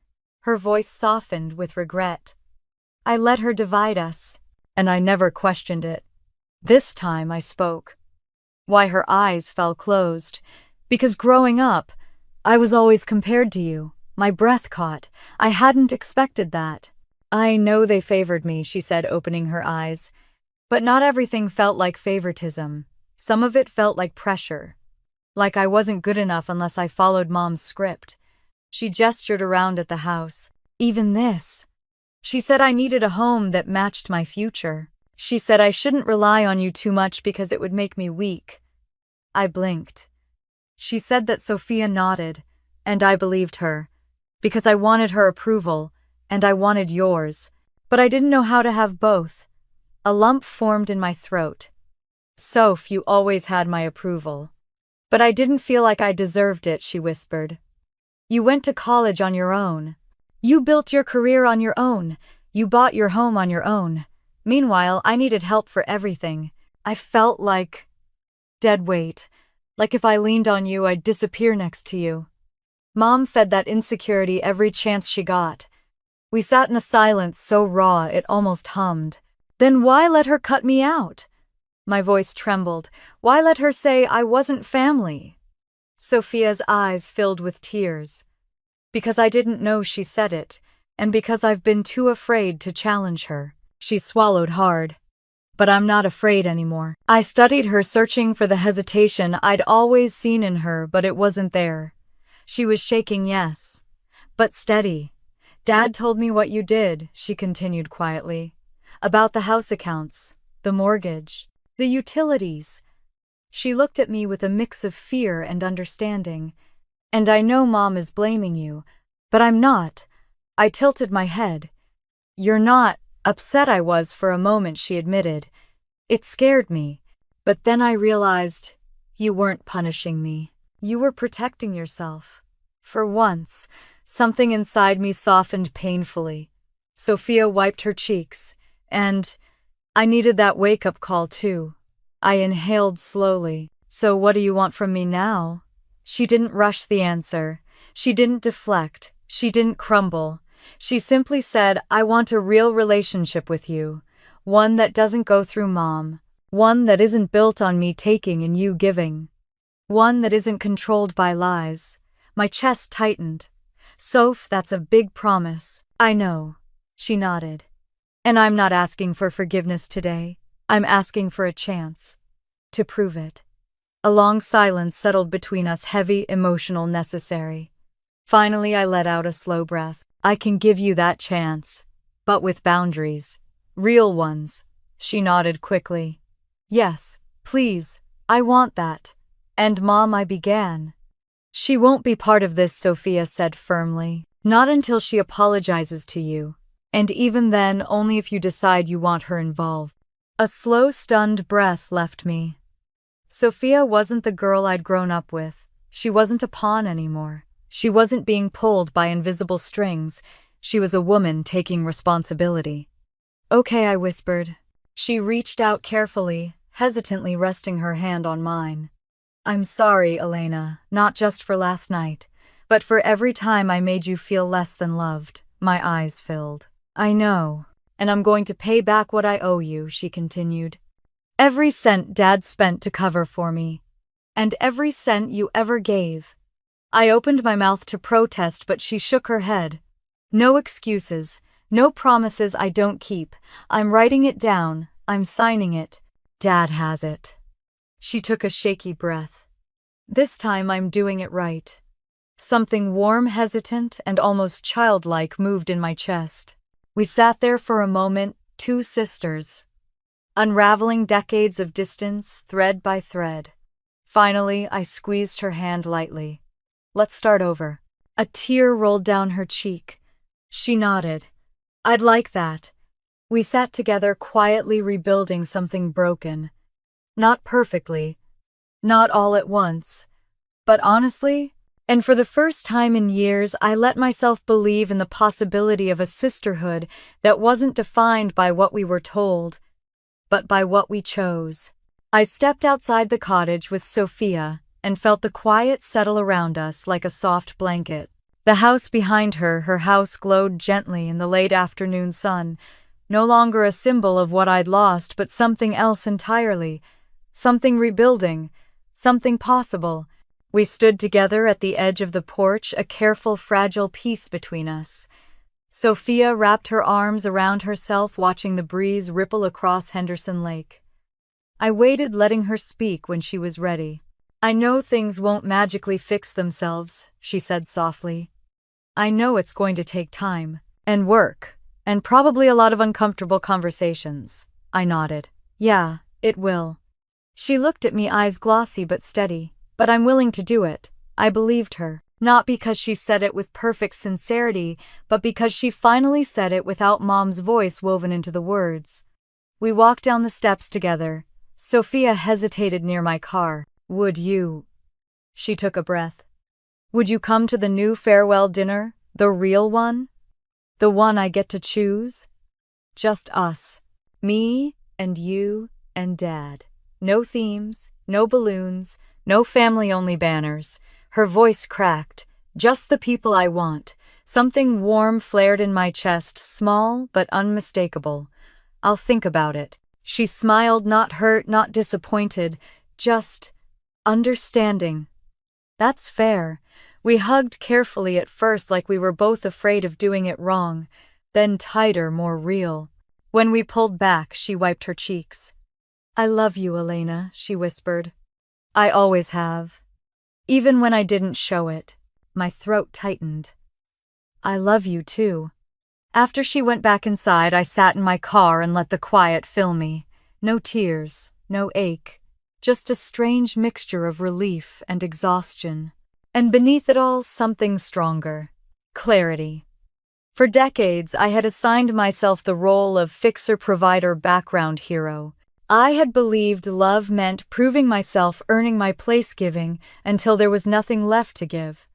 Her voice softened with regret. "I let her divide us, and I never questioned it. This time I spoke." Why her eyes fell closed. "Because growing up, I was always compared to you." My breath caught. I hadn't expected that. "I know they favored me," she said, opening her eyes. "But not everything felt like favoritism. Some of it felt like pressure. Like I wasn't good enough unless I followed Mom's script." She gestured around at the house. "Even this." She said I needed a home that matched my future. She said I shouldn't rely on you too much because it would make me weak. I blinked. She said that. Sophia nodded, and I believed her. Because I wanted her approval, and I wanted yours. But I didn't know how to have both. A lump formed in my throat. "Soph, you always had my approval." "But I didn't feel like I deserved it," she whispered. "You went to college on your own. You built your career on your own. You bought your home on your own. Meanwhile, I needed help for everything. I felt like dead weight. Like if I leaned on you, I'd disappear next to you." Mom fed that insecurity every chance she got. We sat in a silence so raw it almost hummed. "Then why let her cut me out?" My voice trembled. "Why let her say I wasn't family?" Sophia's eyes filled with tears. "Because I didn't know she said it, and because I've been too afraid to challenge her." She swallowed hard. "But I'm not afraid anymore." I studied her, searching for the hesitation I'd always seen in her, but it wasn't there. She was shaking, yes, but steady. "Dad told me what you did," she continued quietly. "About the house accounts, the mortgage, the utilities." She looked at me with a mix of fear and understanding. "And I know Mom is blaming you, but I'm not." I tilted my head. "You're not." "Upset I was for a moment," she admitted. "It scared me. But then I realized you weren't punishing me. You were protecting yourself." For once, something inside me softened painfully. Sophia wiped her cheeks, and I needed that wake-up call too. I inhaled slowly. "So what do you want from me now?" She didn't rush the answer. She didn't deflect. She didn't crumble. She simply said, "I want a real relationship with you. One that doesn't go through Mom. One that isn't built on me taking and you giving. One that isn't controlled by lies." My chest tightened. "Soph, that's a big promise." "I know." She nodded. "And I'm not asking for forgiveness today. I'm asking for a chance to prove it." A long silence settled between us, heavy, emotional, necessary. Finally, I let out a slow breath. "I can give you that chance, but with boundaries. Real ones." She nodded quickly. "Yes, please, I want that." "And Mom," I began. "She won't be part of this," Sophia said firmly. "Not until she apologizes to you. And even then, only if you decide you want her involved." A slow, stunned breath left me. Sophia wasn't the girl I'd grown up with. She wasn't a pawn anymore. She wasn't being pulled by invisible strings. She was a woman taking responsibility. "Okay," I whispered. She reached out carefully, hesitantly resting her hand on mine. "I'm sorry, Elena, not just for last night, but for every time I made you feel less than loved." My eyes filled. "I know, and I'm going to pay back what I owe you," she continued. "Every cent Dad spent to cover for me, and every cent you ever gave." I opened my mouth to protest, but she shook her head. "No excuses, No promises I don't keep. I'm writing it down. I'm signing it. Dad has it. She took a shaky breath. This time I'm doing it right. Something warm, hesitant, and almost childlike moved in my chest. We sat there for a moment, two sisters, unraveling decades of distance, thread by thread. Finally, I squeezed her hand lightly. Let's start over. A tear rolled down her cheek. She nodded. I'd like that. We sat together, quietly rebuilding something broken. Not perfectly, not all at once, but honestly. And for the first time in years, I let myself believe in the possibility of a sisterhood that wasn't defined by what we were told, but by what we chose. I stepped outside the cottage with Sophia and felt the quiet settle around us like a soft blanket. The house behind her house glowed gently in the late afternoon sun, no longer a symbol of what I'd lost, but something else entirely, something rebuilding, something possible. We stood together at the edge of the porch, a careful, fragile peace between us. Sophia wrapped her arms around herself, watching the breeze ripple across Henderson Lake. I waited, letting her speak when she was ready. I know things won't magically fix themselves, she said softly. I know it's going to take time, and work, and probably a lot of uncomfortable conversations. I nodded. Yeah, it will. She looked at me, eyes glossy but steady. But I'm willing to do it. I believed her. Not because she said it with perfect sincerity, but because she finally said it without Mom's voice woven into the words. We walked down the steps together. Sophia hesitated near my car. Would you? She took a breath. Would you come to the new farewell dinner? The real one? The one I get to choose? Just us. Me and you and Dad. No themes, no balloons, no family-only banners. Her voice cracked. Just the people I want. Something warm flared in my chest, small but unmistakable. I'll think about it. She smiled, not hurt, not disappointed, just understanding. That's fair. We hugged carefully at first, like we were both afraid of doing it wrong, then tighter, more real. When we pulled back, she wiped her cheeks. I love you, Elena, she whispered. I always have. Even when I didn't show it. My throat tightened. I love you too. After she went back inside, I sat in my car and let the quiet fill me. No tears, no ache, just a strange mixture of relief and exhaustion. And beneath it all, something stronger. Clarity. For decades, I had assigned myself the role of fixer-provider background hero. I had believed love meant proving myself, earning my place, giving, until there was nothing left to give.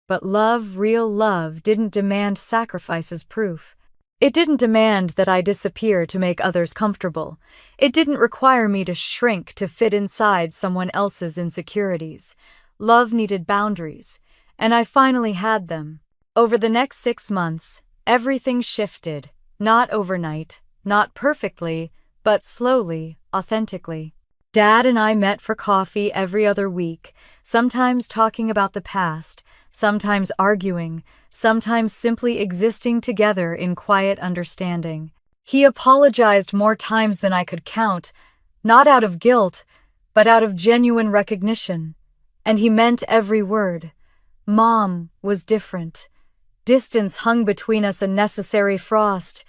But love, real love, didn't demand sacrifice as proof. It didn't demand that I disappear to make others comfortable. It didn't require me to shrink to fit inside someone else's insecurities. Love needed boundaries, and I finally had them. Over the next 6 months, everything shifted. Not overnight, not perfectly, but slowly, authentically. Dad and I met for coffee every other week, sometimes talking about the past, sometimes arguing, sometimes simply existing together in quiet understanding. He apologized more times than I could count, not out of guilt, but out of genuine recognition. And he meant every word. Mom was different. Distance hung between us, a necessary frost.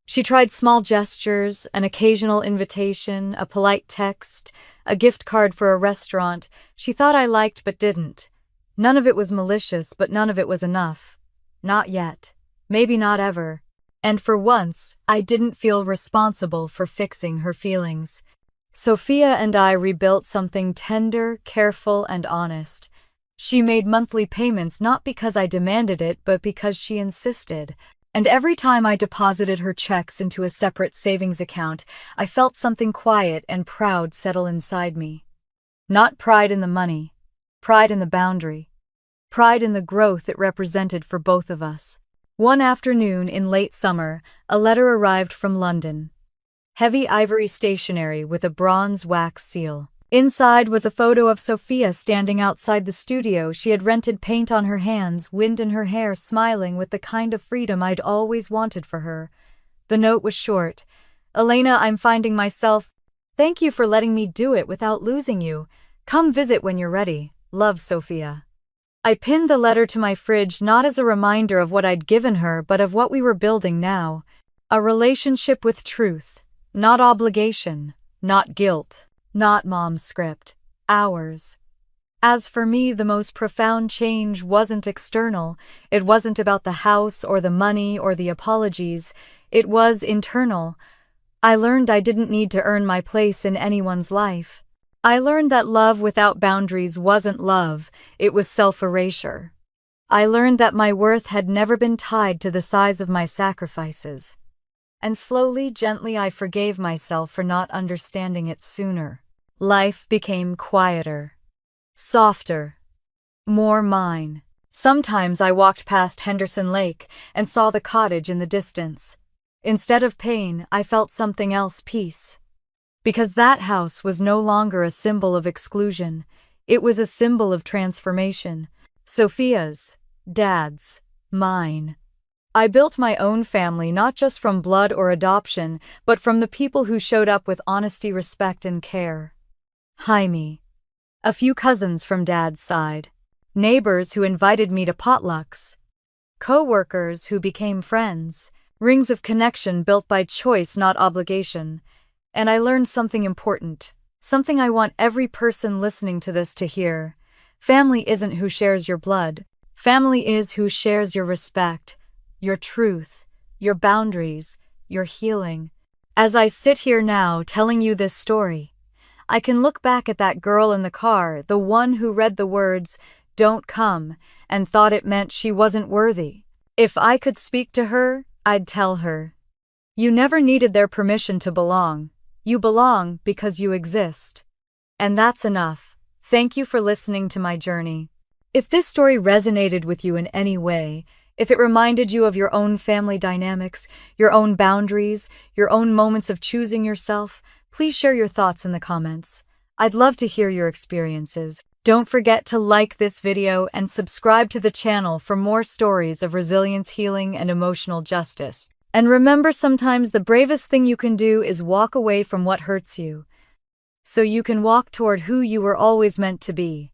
She tried small gestures, an occasional invitation, a polite text, a gift card for a restaurant she thought I liked but didn't. None of it was malicious, but none of it was enough. Not yet. Maybe not ever. And for once, I didn't feel responsible for fixing her feelings. Sophia and I rebuilt something tender, careful, and honest. She made monthly payments not because I demanded it, but because she insisted. And every time I deposited her checks into a separate savings account, I felt something quiet and proud settle inside me. Not pride in the money, pride in the boundary, pride in the growth it represented for both of us. One afternoon in late summer, a letter arrived from London. Heavy ivory stationery with a bronze wax seal. Inside was a photo of Sophia standing outside the studio. She had rented, paint on her hands, wind in her hair, smiling with the kind of freedom I'd always wanted for her. The note was short. "Elena, I'm finding myself. Thank you for letting me do it without losing you. Come visit when you're ready. Love, Sophia." I pinned the letter to my fridge, not as a reminder of what I'd given her, but of what we were building now. A relationship with truth, not obligation, not guilt, not mom's script, ours. As for me, the most profound change wasn't external. It wasn't about the house or the money or the apologies. It was internal. I learned I didn't need to earn my place in anyone's life. I learned that love without boundaries wasn't love, it was self-erasure. I learned that my worth had never been tied to the size of my sacrifices. And slowly, gently, I forgave myself for not understanding it sooner. Life became quieter, softer, more mine. Sometimes I walked past Henderson Lake and saw the cottage in the distance. Instead of pain, I felt something else, peace. Because that house was no longer a symbol of exclusion, it was a symbol of transformation. Sophia's, Dad's, mine. I built my own family not just from blood or adoption, but from the people who showed up with honesty, respect, and care. Jaime. A few cousins from Dad's side. Neighbors who invited me to potlucks. Co-workers who became friends. Rings of connection built by choice, not obligation. And I learned something important, something I want every person listening to this to hear. Family isn't who shares your blood. Family is who shares your respect, your truth, your boundaries, your healing. As I sit here now telling you this story, I can look back at that girl in the car, the one who read the words, "Don't come," and thought it meant she wasn't worthy. If I could speak to her, I'd tell her, "You never needed their permission to belong. You belong because you exist." And that's enough. Thank you for listening to my journey. If this story resonated with you in any way, if it reminded you of your own family dynamics, your own boundaries, your own moments of choosing yourself, please share your thoughts in the comments. I'd love to hear your experiences. Don't forget to like this video and subscribe to the channel for more stories of resilience, healing, and emotional justice. And remember, sometimes the bravest thing you can do is walk away from what hurts you, so you can walk toward who you were always meant to be.